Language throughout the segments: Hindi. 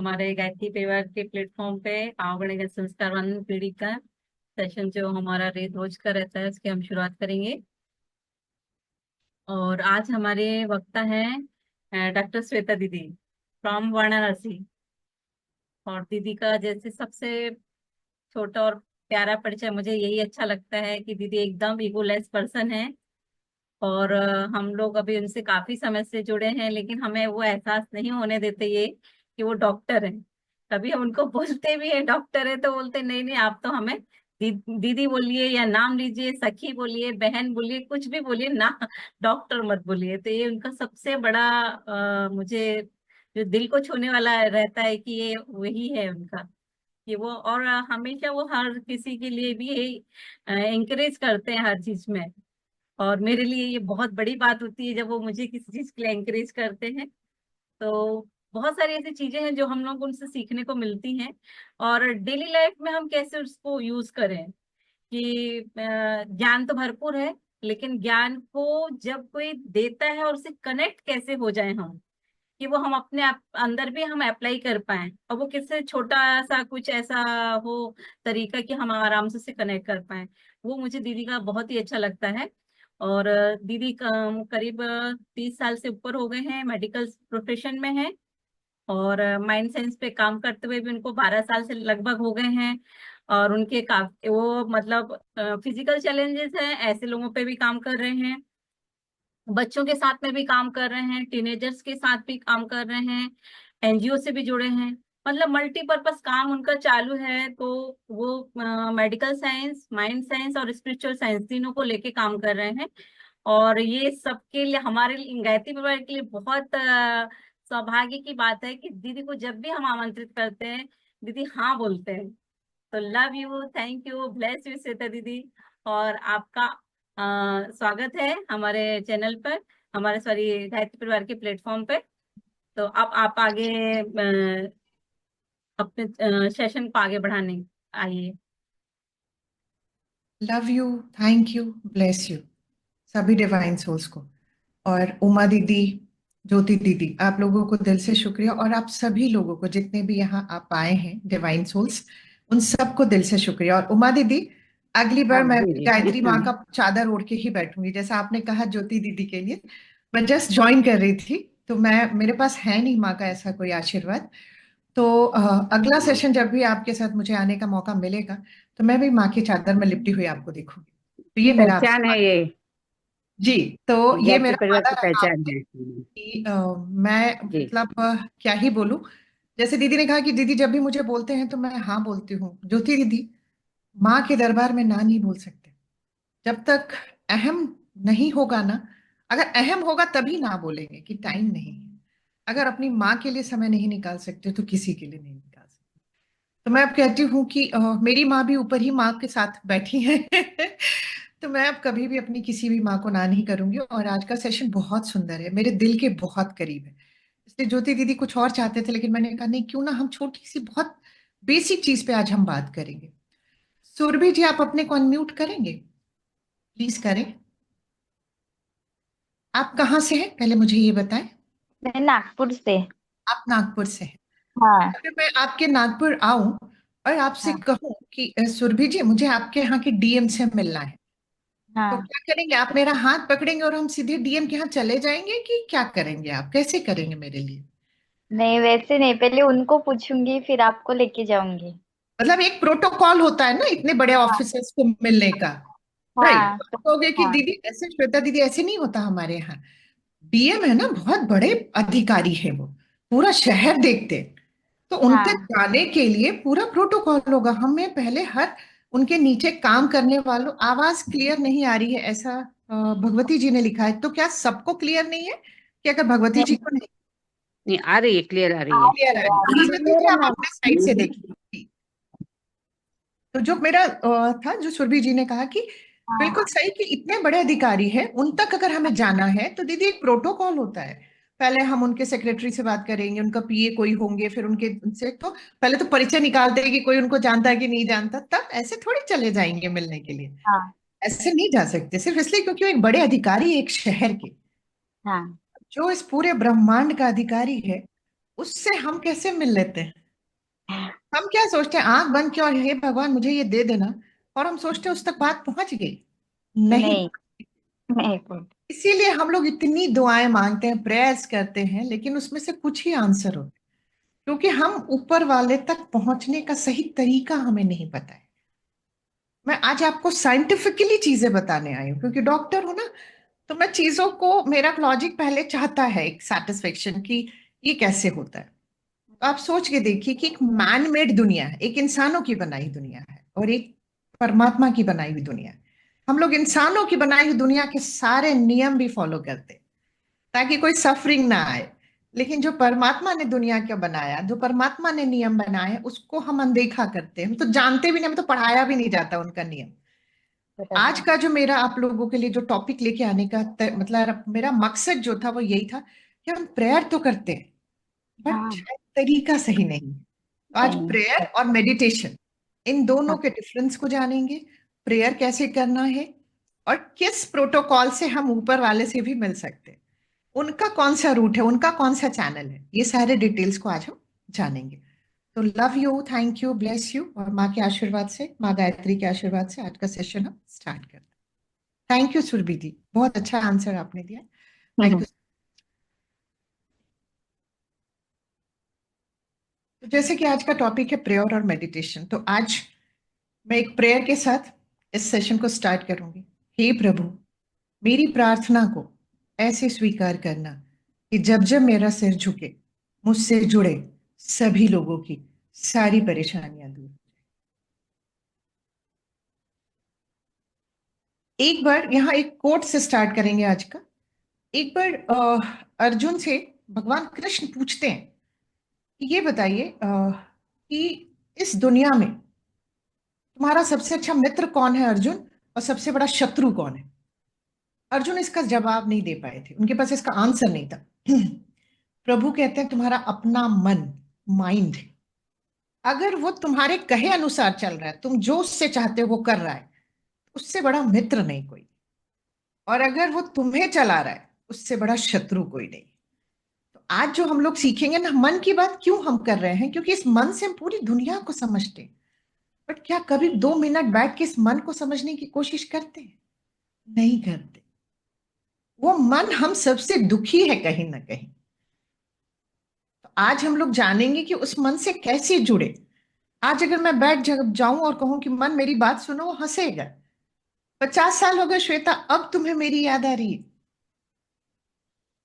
हमारे गायत्री परिवार के प्लेटफॉर्म पे आवगण संस्कारवान पीढ़ी का सेशन जो हमारा रोज का रहता है उसकी हम शुरुआत करेंगे। और आज हमारे वक्ता हैं डॉक्टर श्वेता दीदी फ्रॉम वाराणसी। और दीदी का जैसे सबसे छोटा और प्यारा परिचय मुझे यही अच्छा लगता है कि दीदी एकदम ईगोलेस पर्सन है। और हम लोग अभी उनसे काफी समय से जुड़े हैं, लेकिन हमें वो एहसास नहीं होने देते ये कि वो डॉक्टर हैं। कभी हम उनको बोलते भी हैं डॉक्टर है तो बोलते नहीं नहीं, आप तो हमें दीदी बोलिए या नाम लीजिए, सखी बोलिए, बहन बोलिए, कुछ भी बोलिए ना, डॉक्टर मत बोलिए। तो ये उनका सबसे बड़ा मुझे जो दिल को छूने वाला रहता है कि ये वही है उनका, कि वो और हमेशा वो हर किसी के लिए भी इंकरेज करते हैं हर चीज में। और मेरे लिए ये बहुत बड़ी बात होती है जब वो मुझे किसी चीज के लिए एंकरेज करते हैं। तो बहुत सारी ऐसी चीजें हैं जो हम लोग उनसे सीखने को मिलती हैं। और डेली लाइफ में हम कैसे उसको यूज करें कि ज्ञान तो भरपूर है, लेकिन ज्ञान को जब कोई देता है और उससे कनेक्ट कैसे हो जाए हम, कि वो हम अपने आप अंदर भी हम अप्लाई कर पाए, और वो किससे छोटा सा कुछ ऐसा हो तरीका कि हम आराम से उससे कनेक्ट कर पाए। वो मुझे दीदी का बहुत ही अच्छा लगता है। और दीदी करीब 30 साल से ऊपर हो गए हैं, मेडिकल प्रोफेशन में है। और माइंड साइंस पे काम करते हुए भी उनको 12 साल से लगभग हो गए हैं। और उनके काफी वो मतलब फिजिकल चैलेंजेस हैं, ऐसे लोगों पे भी काम कर रहे हैं, बच्चों के साथ में भी काम कर रहे हैं, टीनेजर्स के साथ भी काम कर रहे हैं, एनजीओ से भी जुड़े हैं। मतलब मल्टीपर्पस काम उनका चालू है। तो वो मेडिकल साइंस, माइंड साइंस और स्पिरिचुअल साइंस तीनों को लेके काम कर रहे हैं। और ये सबके लिए, हमारे लिए, गायत्री परिवार के लिए बहुत सौभाग्य की बात है कि दीदी को जब भी हम आमंत्रित करते हैं दीदी हाँ बोलते हैं। तो love you, thank you, bless you Shweta दीदी। और आपका स्वागत है हमारे चैनल पर, हमारे सॉरी गायत्री परिवार के प्लेटफॉर्म पे। तो अब आप आगे अपने सेशन को आगे बढ़ाने आइए। Love you, thank you, bless you सभी डिवाइन सोल्स को। और उमा दीदी, ज्योति दीदी, आप लोगों को दिल से शुक्रिया। और आप सभी लोगों को जितने भी यहाँ आप आए हैं डिवाइन सोल्स, उन सबको दिल से शुक्रिया। और उमा दीदी, अगली हाँ बार मैं जी भी जी। गायत्री माँ का चादर ओढ़ के ही बैठूंगी, जैसा आपने कहा ज्योति दीदी के लिए। मैं जस्ट ज्वाइन कर रही थी, तो मैं मेरे पास है नहीं माँ का ऐसा कोई आशीर्वाद। तो अगला सेशन जब भी आपके साथ मुझे आने का मौका मिलेगा, तो मैं भी माँ की चादर में लिपटी हुई आपको देखूंगी। तो ये मेरा आपसे पहचान है ये। जी। तो ये गायत्री मेरा परिवार वादा की रहा पहचान आपसे है। कि मैं जी। मतलब क्या ही बोलूं। जैसे दीदी ने कहा कि दीदी जब भी मुझे बोलते हैं तो मैं हाँ बोलती हूँ। ज्योति दीदी, माँ के दरबार में ना नहीं बोल सकते जब तक अहम नहीं होगा ना। अगर अहम होगा तभी ना बोलेंगे कि टाइम नहीं है। अगर अपनी माँ के लिए समय नहीं निकाल सकते तो किसी के लिए नहीं निकाल सकते। तो मैं अब कहती हूँ कि मेरी माँ भी ऊपर ही माँ के साथ बैठी है। तो मैं अब कभी भी अपनी किसी भी माँ को ना नहीं करूंगी। और आज का सेशन बहुत सुंदर है, मेरे दिल के बहुत करीब है। इसलिए ज्योति दीदी कुछ और चाहते थे, लेकिन मैंने कहा नहीं, क्यों ना हम छोटी सी बहुत बेसिक चीज पे आज हम बात करेंगे। सुरभि जी, आप अपने को अनम्यूट करेंगे? प्लीज करें। आप कहाँ से हैं पहले मुझे ये बताएं। मैं नागपुर से। आप नागपुर से हैं। हाँ। अगर मैं आपके नागपुर आऊं और आपसे हाँ। कहूं कि सुरभि जी, मुझे आपके यहाँ के डीएम से मिलना है, तो हाँ। क्या करेंगे आप? मेरा हाथ पकड़ेंगे और हम सीधे डीएम के यहाँ चले जाएंगे, कि क्या करेंगे आप? कैसे करेंगे मेरे लिए? नहीं, वैसे नहीं, पहले उनको पूछूंगी फिर आपको लेके जाऊंगी। मतलब एक प्रोटोकॉल होता है ना इतने बड़े हाँ। ऑफिसर्स को मिलने का। राइट, हाँ तो आप कहोगे कि हाँ। दीदी ऐसे, श्वेता दीदी ऐसे नहीं होता हमारे यहाँ। डीएम है ना, बहुत बड़े अधिकारी है वो, पूरा शहर देखते हैं। तो उन तक हाँ। जाने के लिए पूरा प्रोटोकॉल होगा। हमें पहले हर उनके नीचे काम करने वालों, आवाज क्लियर नहीं आ रही है ऐसा भगवती जी ने लिखा है, तो क्या सबको क्लियर नहीं है? कि अगर भगवती जी नहीं, को नहीं नहीं आ रही है, क्लियर आ रही है। क्लियर आ रही है, ठीक है, तो फिर मेरे आप में। अपने साइड से देखिए। तो जो मेरा था, जो सुरभि जी ने कहा कि बिल्कुल हाँ। सही, कि इतने बड़े अधिकारी हैं, उन तक अगर हमें जाना है तो दीदी एक प्रोटोकॉल होता है। पहले हम उनके सेक्रेटरी से बात करेंगे, उनका पीए कोई होंगे, फिर उनके उनसे तो पहले तो परिचय निकालते हैं कि कोई उनको जानता है कि नहीं जानता, तब ऐसे थोड़ी चले जाएंगे मिलने के लिए। हाँ। ऐसे नहीं जा सकते सिर्फ इसलिए क्योंकि वो एक बड़े अधिकारी, एक शहर के, हाँ। जो इस पूरे ब्रह्मांड का अधिकारी है, उससे हम कैसे मिल लेते हैं? हम क्या सोचते हैं, आंख बंद किया और हे भगवान मुझे ये दे देना, और हम सोचते हैं उस तक बात पहुंच गई। नहीं। नहीं, नहीं पहुंच। इसीलिए हम लोग इतनी दुआएं मांगते हैं, प्रेयर्स करते हैं, लेकिन उसमें से कुछ ही आंसर होते हैं, क्योंकि हम ऊपर वाले तक पहुंचने का सही तरीका हमें नहीं पता है। मैं आज आपको साइंटिफिकली चीजें बताने आई हूँ, क्योंकि डॉक्टर हूं ना, तो मैं चीजों को, मेरा लॉजिक पहले चाहता है एक सेटिस्फेक्शन की ये कैसे होता है। तो आप सोच के देखिए कि एक मैन मेड दुनिया है, एक इंसानों की बनाई दुनिया है, और एक परमात्मा की बनाई हुई दुनिया है। हम लोग इंसानों की बनाई हुई दुनिया के सारे नियम भी फॉलो करते हैं ताकि कोई सफरिंग ना आए, लेकिन जो परमात्मा ने दुनिया का बनाया, जो परमात्मा ने नियम बनाए, उसको हम अनदेखा करते हैं। हम तो जानते भी नहीं, हम तो पढ़ाया भी नहीं जाता उनका नियम। आज बराबर। का जो मेरा आप लोगों के लिए जो टॉपिक लेके आने का मतलब मेरा मकसद जो था वो यही था कि हम प्रेयर तो करते हैं, बट हाँ। तरीका सही नहीं। तो आज नहीं। प्रेयर और मेडिटेशन, इन दोनों हाँ। के डिफरेंस को जानेंगे। प्रेयर कैसे करना है, और किस प्रोटोकॉल से हम ऊपर वाले से भी मिल सकते हैं, उनका कौन सा रूट है, उनका कौन सा चैनल है, ये सारे डिटेल्स को आज हम जानेंगे। तो love you, thank you, bless you, और माँ के आशीर्वाद से, माँ गायत्री के आशीर्वाद से आज का सेशन हम स्टार्ट करते हैं। थैंक यू सुरभि दी, बहुत अच्छा आंसर आपने दिया। Thank you. तो जैसे कि आज का टॉपिक है प्रेयर और मेडिटेशन, तो आज मैं एक प्रेयर के साथ इस सेशन को स्टार्ट करूंगी। हे प्रभु, मेरी प्रार्थना को ऐसे स्वीकार करना कि जब जब मेरा सिर झुके, मुझसे जुड़े सभी लोगों की सारी परेशानियां दूर। एक बार यहाँ एक कोट से स्टार्ट करेंगे आज का। एक बार अर्जुन से भगवान कृष्ण पूछते हैं कि ये बताइए कि इस दुनिया में तुम्हारा सबसे अच्छा मित्र कौन है अर्जुन, और सबसे बड़ा शत्रु कौन है? अर्जुन इसका जवाब नहीं दे पाए थे, उनके पास इसका आंसर नहीं था। प्रभु कहते हैं तुम्हारा अपना मन, माइंड, अगर वो तुम्हारे कहे अनुसार चल रहा है, तुम जो उससे चाहते हो वो कर रहा है, उससे बड़ा मित्र नहीं कोई। और अगर वो तुम्हें चला रहा है, उससे बड़ा शत्रु कोई नहीं। तो आज जो हम लोग सीखेंगे ना, मन की बात क्यों हम कर रहे हैं, क्योंकि इस मन से हम पूरी दुनिया को समझते हैं। बट क्या कभी 2 मिनट बैठ के इस मन को समझने की कोशिश करते हैं? नहीं करते। वो मन हम सबसे दुखी है कहीं ना कहीं। तो आज हम लोग जानेंगे कि उस मन से कैसे जुड़े। आज अगर मैं बैठ जाऊं और कहूं कि मन मेरी बात सुनो, वो हंसेगा। 50 साल हो गए श्वेता, अब तुम्हें मेरी याद आ रही है?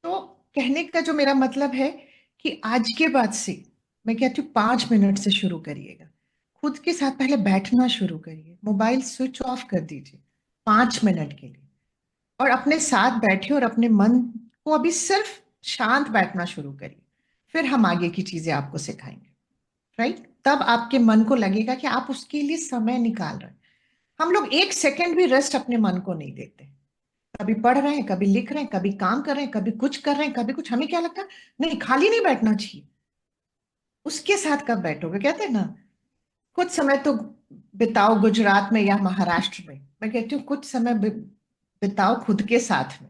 तो कहने का जो मेरा मतलब है कि आज के बाद से मैं कहती हूँ 5 मिनट से शुरू करिएगा। खुद के साथ पहले बैठना शुरू करिए, मोबाइल स्विच ऑफ कर दीजिए 5 मिनट के लिए, और अपने साथ बैठिए और अपने मन को अभी सिर्फ शांत बैठना शुरू करिए। फिर हम आगे की चीजें आपको सिखाएंगे, राइट? तब आपके मन को लगेगा कि आप उसके लिए समय निकाल रहे हैं। हम लोग 1 सेकंड भी रेस्ट अपने मन को नहीं देते। कभी पढ़ रहे हैं, कभी लिख रहे हैं, कभी काम कर रहे हैं, कभी कुछ कर रहे हैं, कभी कुछ। हमें क्या लगता है, नहीं खाली नहीं बैठना चाहिए। उसके साथ कब बैठोगे? कहते हैं ना, कुछ समय तो बिताओ गुजरात में या महाराष्ट्र में, मैं कहती हूँ कुछ समय बिताओ खुद के साथ में।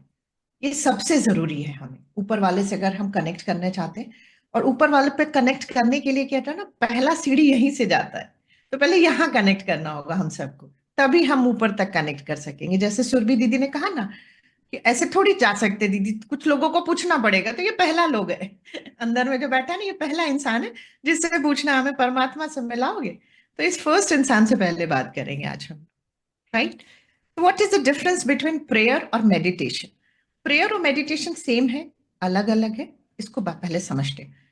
ये सबसे जरूरी है हमें ऊपर वाले से अगर हम कनेक्ट करना चाहते हैं। और ऊपर वाले पे कनेक्ट करने के लिए क्या है ना, पहला सीढ़ी यहीं से जाता है। तो पहले यहाँ कनेक्ट करना होगा हम सबको, तभी हम ऊपर तक कनेक्ट कर सकेंगे। जैसे सुरभि दीदी ने कहा ना कि ऐसे थोड़ी जा सकते दीदी, कुछ लोगों को पूछना पड़ेगा। तो ये पहला लोग है अंदर में जो बैठा है ना, ये पहला इंसान है जिससे पूछना हमें परमात्मा से मिलाओगे। तो इस फर्स्ट इंसान से पहले बात करेंगे आज हम, right? What is the difference between prayer और मेडिटेशन? प्रेयर और मेडिटेशन सेम है, अलग अलग है, इसको पहले समझते हैं।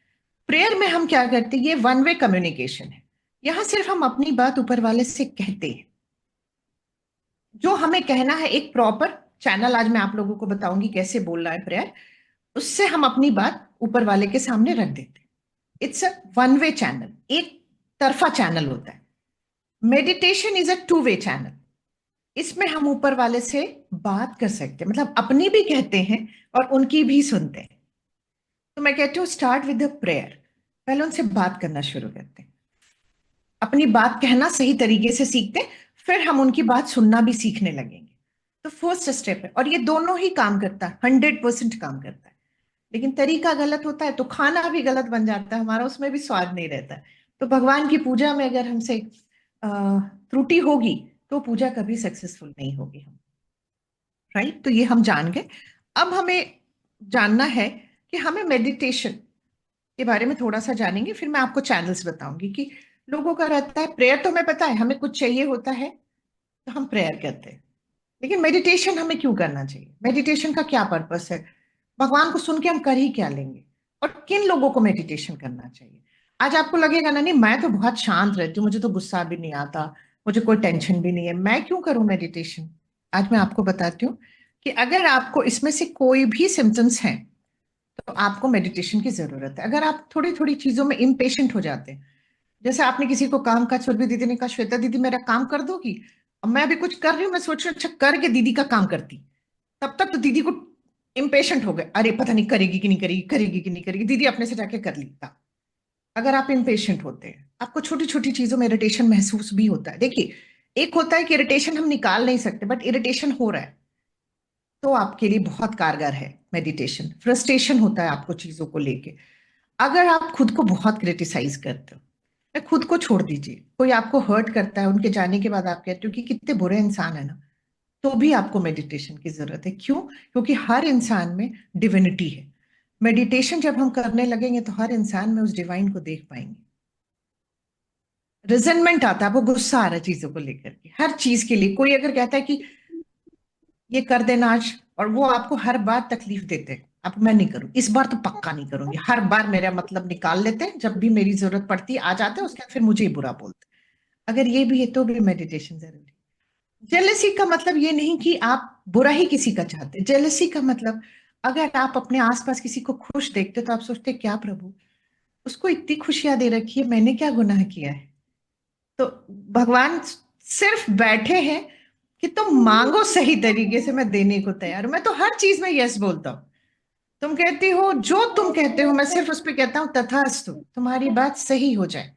प्रेयर में हम क्या करते हैं, ये वन वे कम्युनिकेशन है। यहां सिर्फ हम अपनी बात ऊपर वाले से कहते हैं। जो हमें कहना है, एक प्रॉपर चैनल आज मैं आप लोगों को बताऊंगी कैसे बोलना है प्रेयर, उससे हम अपनी बात ऊपर वाले के सामने रख देते हैं। It's a one way channel, एक तरफा चैनल होता है। Meditation is a two way channel. इसमें हम ऊपर वाले से बात कर सकते हैं, मतलब अपनी भी कहते हैं और उनकी भी सुनते हैं। तो मैं कहती हूँ स्टार्ट विद द प्रेयर। पहले उनसे बात करना शुरू करते हैं, अपनी बात कहना सही तरीके से सीखते हैं, फिर हम उनकी बात सुनना भी सीखने लगेंगे। तो फर्स्ट स्टेप है, और ये दोनों ही काम करता है, 100% काम करता है। लेकिन तरीका गलत होता है तो खाना भी गलत बन जाता है हमारा, उसमें भी स्वाद नहीं रहता। तो भगवान की पूजा में अगर हमसे त्रुटि होगी तो पूजा कभी सक्सेसफुल नहीं होगी हम, राइट। तो ये हम जान गए। अब हमें जानना है कि हमें मेडिटेशन के बारे में थोड़ा सा जानेंगे, फिर मैं आपको चैनल्स बताऊंगी कि लोगों का रहता है प्रेयर तो हमें पता है, हमें कुछ चाहिए होता है तो हम प्रेयर करते हैं, लेकिन मेडिटेशन हमें क्यों करना चाहिए, मेडिटेशन का क्या पर्पस है, भगवान को सुन के हम कर ही क्या लेंगे, और किन लोगों को मेडिटेशन करना चाहिए। आज आपको लगेगा ना, नहीं मैं तो बहुत शांत रहती हूँ, मुझे तो गुस्सा भी नहीं आता, मुझे कोई टेंशन भी नहीं है, मैं क्यों करूं मेडिटेशन। आज मैं आपको बताती हूँ कि अगर आपको इसमें से कोई भी सिम्टम्स हैं तो आपको मेडिटेशन की जरूरत है। अगर आप थोड़ी थोड़ी चीजों में इम्पेशेंट हो जाते हैं, जैसे आपने किसी को काम का, सुरभि दीदी ने कहा श्वेता दीदी मेरा काम कर दोगी, अब मैं अभी कुछ कर रही हूँ, मैं सोच रही हूँ अच्छा करके दीदी का काम करती, तब तक तो दीदी को इम्पेशेंट हो गए, अरे पता नहीं करेगी कि नहीं करेगी, करेगी कि नहीं करेगी, दीदी अपने से जाके कर ली था। अगर आप इम्पेशेंट होते हैं, आपको छोटी छोटी चीजों में इरिटेशन महसूस भी होता है। देखिए, एक होता है कि इरिटेशन हम निकाल नहीं सकते, बट इरिटेशन हो रहा है तो आपके लिए बहुत कारगर है मेडिटेशन। फ्रस्ट्रेशन होता है आपको चीजों को लेके, अगर आप खुद को बहुत क्रिटिसाइज करते हो, या खुद को छोड़ दीजिए, कोई आपको हर्ट करता है, उनके जाने के बाद आप कहते हो कि कितने बुरे इंसान है ना, तो भी आपको मेडिटेशन की जरूरत है। क्यों? क्योंकि हर इंसान में डिविनिटी है। मेडिटेशन जब हम करने लगेंगे तो हर इंसान में उस डिवाइन को देख पाएंगे। रिजेंटमेंट आता है, आपको गुस्सा आ रहा है चीजों को लेकर के, हर चीज के लिए कोई अगर कहता है कि ये कर देना आज, और वो आपको हर बार तकलीफ देते हैं, अब मैं नहीं करूं, इस बार तो पक्का नहीं करूंगी, हर बार मेरा मतलब निकाल लेते हैं, जब भी मेरी जरूरत पड़ती है आ जाते हैं, उसके बाद फिर मुझे ही बुरा बोलते हैं। अगर ये भी है तो भी मेडिटेशन जरूरी। जेलसी का मतलब ये नहीं कि आप बुरा ही किसी का चाहते, जेलसी का मतलब अगर आप अपने आसपास किसी को खुश देखते तो आप सोचते क्या प्रभु, उसको इतनी खुशियां दे रखी है, मैंने क्या गुनाह किया है। तो भगवान सिर्फ बैठे हैं कि तुम मांगो सही तरीके से, मैं देने को तैयार हूं। मैं तो हर चीज में यस बोलता हूँ। तुम कहती हो जो तुम कहते हो, मैं सिर्फ उस पर कहता हूँ तथास्तु, तुम्हारी बात सही हो जाए।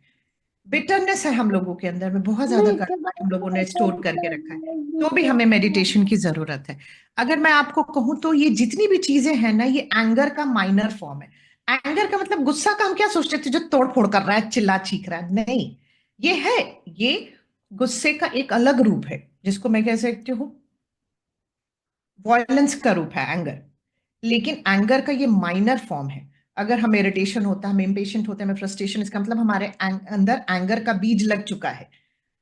बिटरनेस है हम लोगों के अंदर में, बहुत ज्यादा कड़वाहट हम लोगों ने स्टोर करके रखा है, तो भी हमें मेडिटेशन की जरूरत है। अगर मैं आपको कहूं तो ये जितनी भी चीजें हैं ना, ये एंगर का माइनर फॉर्म है। एंगर का मतलब गुस्सा का हम क्या सोचते थे, जो तोड़ फोड़ कर रहा है, चिल्ला चीख रहा है, नहीं। ये है, ये गुस्से का एक अलग रूप है, जिसको मैं कह सकती हूँ वॉयलेंस का रूप है एंगर। लेकिन एंगर का ये माइनर फॉर्म है। अगर हमें इरिटेशन होता है, हम इम्पेशेंट होते हैं, हमें फ्रस्ट्रेशन, इसका मतलब हमारे अंदर एंगर का बीज लग चुका है।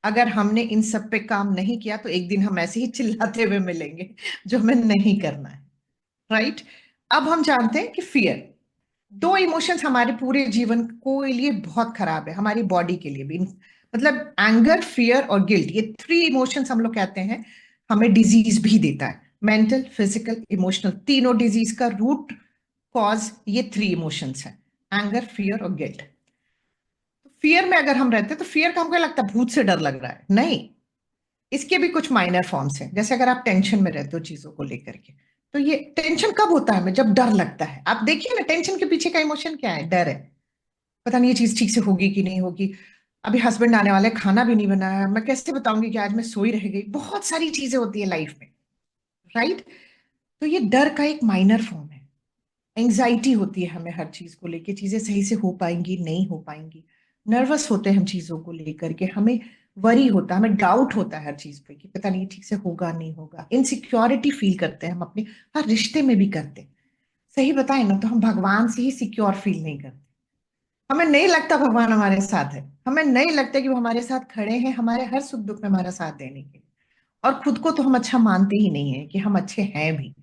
अगर हमने इन सब पे काम नहीं किया तो एक दिन हम ऐसे ही चिल्लाते हुए मिलेंगे, जो हमें नहीं करना है, राइट। अब हम जानते हैं कि फियर, दो इमोशंस हमारे पूरे जीवन को लिए बहुत खराब है, हमारी बॉडी के लिए भी। मतलब एंगर, फियर और गिल्ट, ये थ्री इमोशंस हम लोग कहते हैं हमें डिजीज भी देता है। मेंटल, फिजिकल, इमोशनल, तीनों डिजीज का रूट कॉज ये थ्री इमोशंस है, एंगर, फियर और गिल्ट। फियर में अगर हम रहते हैं तो फियर का हमको लगता है भूत से डर लग रहा है, नहीं। इसके भी कुछ माइनर फॉर्म्स हैं। जैसे अगर आप टेंशन में रहते हो चीजों को लेकर के, तो ये टेंशन कब होता है हमें, जब डर लगता है। आप देखिए ना, टेंशन के पीछे का इमोशन क्या है, डर है। पता नहीं ये चीज ठीक से होगी कि नहीं होगी, अभी हस्बैंड आने वाले, खाना भी नहीं बनाया, मैं कैसे बताऊंगी कि आज मैं सोई रह गई। बहुत सारी चीजें होती है लाइफ में, राइट। तो ये डर का एक माइनर फॉर्म है। एंग्जाइटी होती है हमें हर चीज को लेके, चीजें सही से हो पाएंगी नहीं हो पाएंगी। नर्वस होते हैं हम चीजों को लेकर के, हमें वरी होता है, हमें डाउट होता है हर चीज पे कि पता नहीं ठीक से होगा नहीं होगा। इनसिक्योरिटी फील करते हैं हम अपने हर रिश्ते में भी करते हैं। सही बताएं ना तो हम भगवान से ही सिक्योर फील नहीं करते। हमें नहीं लगता भगवान हमारे साथ है, हमें नहीं लगता कि वो हमारे साथ खड़े हैं हमारे हर सुख दुख में हमारा साथ देने के लिए। और खुद को तो हम अच्छा मानते ही नहीं है कि हम अच्छे हैं भी।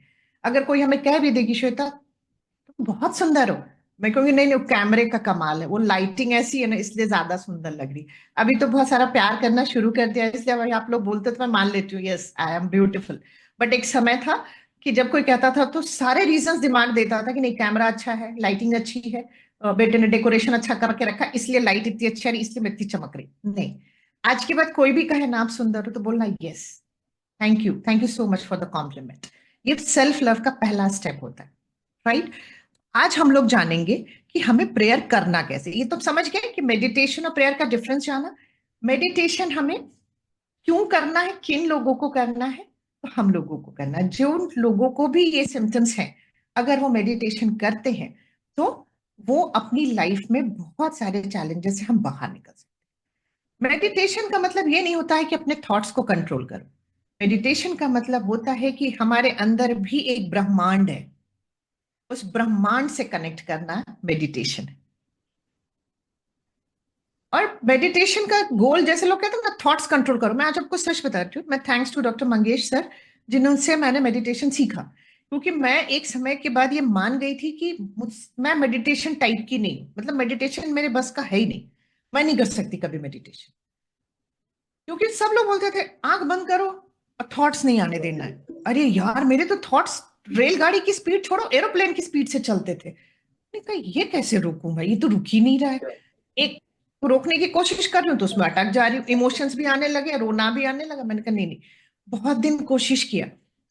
अगर कोई हमें कह भी देगी श्वेता तुम बहुत सुंदर हो, मैं कहूंगी नहीं नहीं, वो कैमरे का कमाल है, वो लाइटिंग ऐसी है ना इसलिए ज्यादा सुंदर लग रही। अभी तो बहुत सारा प्यार करना शुरू कर दिया, इसलिए अगर आप लोग बोलते तो मैं मान लेती हूँ yes I am beautiful. But एक समय था कि जब कोई कहता था तो सारे रीजंस दिमाग देता था कि नहीं कैमरा अच्छा है, लाइटिंग अच्छी है, बेटे ने डेकोरेशन अच्छा करके रखा, इसलिए लाइट इतनी अच्छी आ रही, इसलिए मैं इतनी चमक रही। नहीं, आज के बाद कोई भी कहे ना आप सुंदर हो तो बोलना yes, thank you so much for the compliment. ये सेल्फ लव का पहला स्टेप होता है, राइट। आज हम लोग जानेंगे कि हमें प्रेयर करना कैसे। ये तो समझ गए कि मेडिटेशन और प्रेयर का डिफरेंस जाना। मेडिटेशन हमें क्यों करना है, किन लोगों को करना है, तो हम लोगों को करना है जो लोगों को भी ये सिम्टम्स हैं, अगर वो मेडिटेशन करते हैं तो वो अपनी लाइफ में बहुत सारे चैलेंजेस से हम बाहर निकल सकते हैं। मेडिटेशन का मतलब ये नहीं होता है कि अपने थॉट्स को कंट्रोल करो। मेडिटेशन का मतलब होता है कि हमारे अंदर भी एक ब्रह्मांड है, उस ब्रह्मांड से कनेक्ट करना मेडिटेशन है। और मेडिटेशन का गोल, जैसे लोग कहते हैं ना, थॉट्स कंट्रोल करो। मैं आज आपको सच बता रही हूँ, मैं thanks to doctor Mangesh sir जिनसे मैंने मेडिटेशन सीखा, क्योंकि मैं एक समय के बाद ये मान गई थी कि मैं मेडिटेशन टाइप की नहीं, मतलब मेडिटेशन मेरे बस का है ही नहीं, मैं नहीं कर सकती कभी मेडिटेशन। क्योंकि सब लोग बोलते थे आंख बंद करो और थॉट्स नहीं आने देना है। अरे यार, मेरे तो थॉट्स रेलगाड़ी की स्पीड छोड़ो, एरोप्लेन की स्पीड से चलते थे। मैंने कहा ये कैसे रोकूं भाई, ये तो रुक ही नहीं रहा है। एक रोकने की कोशिश कर रही हूँ तो उसमें अटक जा रही हूँ, इमोशंस भी आने लगे, रोना भी आने लगा। मैंने कहा नहीं नहीं, बहुत दिन कोशिश किया,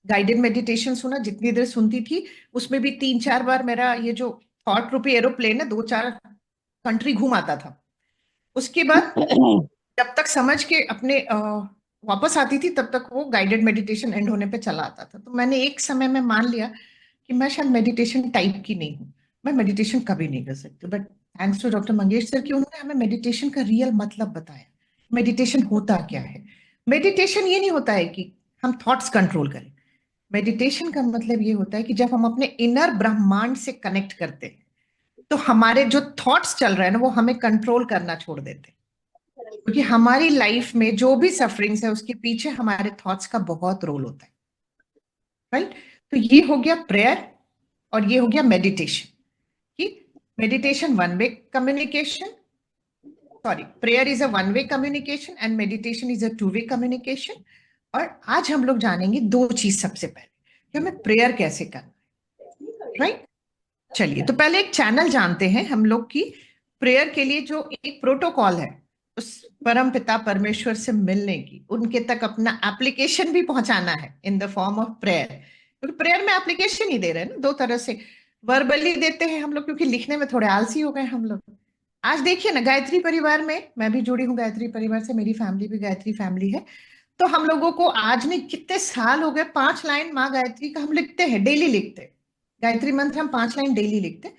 गाइडेड मेडिटेशन सुना, जितनी देर सुनती थी उसमें भी 3-4 बार मेरा ये जो थॉट रूपी एरोप्लेन है 2-4 कंट्री घूम आता था। उसके बाद जब तक समझ के अपने वापस आती थी तब तक वो गाइडेड मेडिटेशन एंड होने पे चला आता था। तो मैंने एक समय में मान लिया कि मैं शायद मेडिटेशन टाइप की नहीं हूँ, मैं मेडिटेशन कभी नहीं कर सकती। But thanks to doctor Mangesh sir कि उन्होंने हमें मेडिटेशन का रियल मतलब बताया। मेडिटेशन होता क्या है? मेडिटेशन ये नहीं होता है कि हम थॉट्स कंट्रोल करें। मेडिटेशन का मतलब ये होता है कि जब हम अपने इनर ब्रह्मांड से कनेक्ट करते हैं तो हमारे जो थॉट्स चल रहे हैं ना वो हमें कंट्रोल करना छोड़ देते हैं। क्योंकि हमारी लाइफ में जो भी सफरिंग्स है उसके पीछे हमारे थॉट्स का बहुत रोल होता है, राइट? तो ये हो गया प्रेयर और ये हो गया मेडिटेशन। कि meditation one way communication, sorry, prayer is a one way communication and meditation is a two way communication. और आज हम लोग जानेंगे दो चीज। सबसे पहले कि हमें प्रेयर कैसे करना है, राइट? चलिए, तो पहले एक चैनल जानते हैं हम लोग की प्रेयर के लिए, जो एक प्रोटोकॉल है उस परम पिता परमेश्वर से मिलने की, उनके तक अपना एप्लीकेशन भी पहुंचाना है in the form of prayer. क्योंकि प्रेयर में एप्लीकेशन ही दे रहे हैं ना, दो तरह से। वर्बली देते हैं हम लोग क्योंकि लिखने में थोड़े आलसी हो गए हम लोग। आज देखिए ना, गायत्री परिवार में मैं भी जुड़ी हूँ, गायत्री परिवार से, मेरी फैमिली भी गायत्री फैमिली है। तो हम लोगों को आज नहीं, कितने साल हो गए, 5 लाइन माँ गायत्री का हम लिखते हैं, डेली लिखते हैं। गायत्री मंत्र हम 5 लाइन डेली लिखते हैं।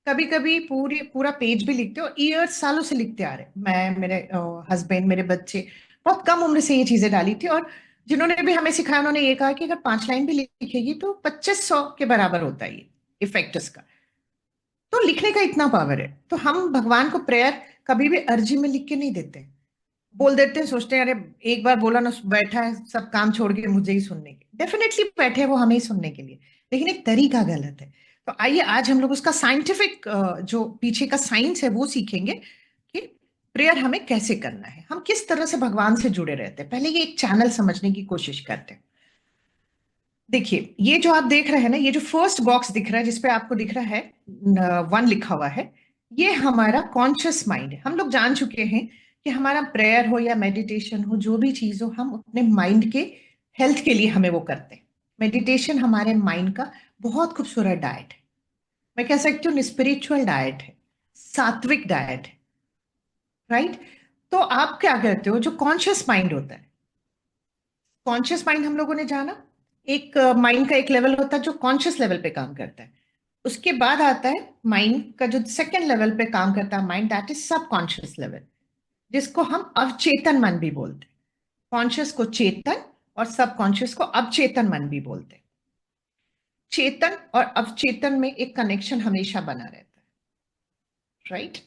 कभी कभी पूरा पेज भी लिखते हैं, और ईयर्स, सालों से लिखते आ रहे हैं। मैं, मेरे हस्बैंड, मेरे बच्चे, बहुत कम उम्र से ये चीजें डाली थी। और जिन्होंने भी हमें सिखाया उन्होंने ये कहा कि अगर 5 लाइन भी लिखेगी तो 2500 के बराबर होता है ये इफेक्ट इसका। तो लिखने का इतना पावर है। तो हम भगवान को प्रेयर कभी भी अर्जी में लिख के नहीं देते, बोल देते हैं, सोचते हैं अरे एक बार बोला ना, बैठा है सब काम छोड़ के मुझे ही सुनने के। डेफिनेटली बैठे हैं वो हमें ही सुनने के लिए, लेकिन एक तरीका गलत है। तो आइए आज हम लोग उसका साइंटिफिक जो पीछे का साइंस है वो सीखेंगे कि प्रेयर हमें कैसे करना है, हम किस तरह से भगवान से जुड़े रहते हैं। पहले ये एक चैनल समझने की कोशिश करते हैं। देखिए, ये जो आप देख रहे हैं ना, ये जो फर्स्ट बॉक्स दिख रहा है जिसपे आपको दिख रहा है 1 लिखा हुआ है, ये हमारा कॉन्शियस माइंड है। हम लोग जान चुके हैं कि हमारा प्रेयर हो या मेडिटेशन हो, जो भी चीज हो, हम अपने माइंड के हेल्थ के लिए हमें वो करते हैं। मेडिटेशन हमारे माइंड का बहुत खूबसूरत डाइट है, मैं कह सकती हूँ स्पिरिचुअल डाइट है, सात्विक डाइट है, राइट? तो आप क्या कहते हो, जो कॉन्शियस माइंड होता है, कॉन्शियस माइंड हम लोगों ने जाना, एक माइंड का एक लेवल होता है जो कॉन्शियस लेवल पे काम करता है। उसके बाद आता है माइंड का जो सेकंड लेवल पे काम करता है माइंड, दैट इज सब कॉन्शियस लेवल, जिसको हम अवचेतन मन भी बोलते हैं। कॉन्शियस को चेतन और सब कॉन्शियस को अवचेतन मन भी बोलते हैं। चेतन और अवचेतन में एक कनेक्शन हमेशा बना रहता है, राइट?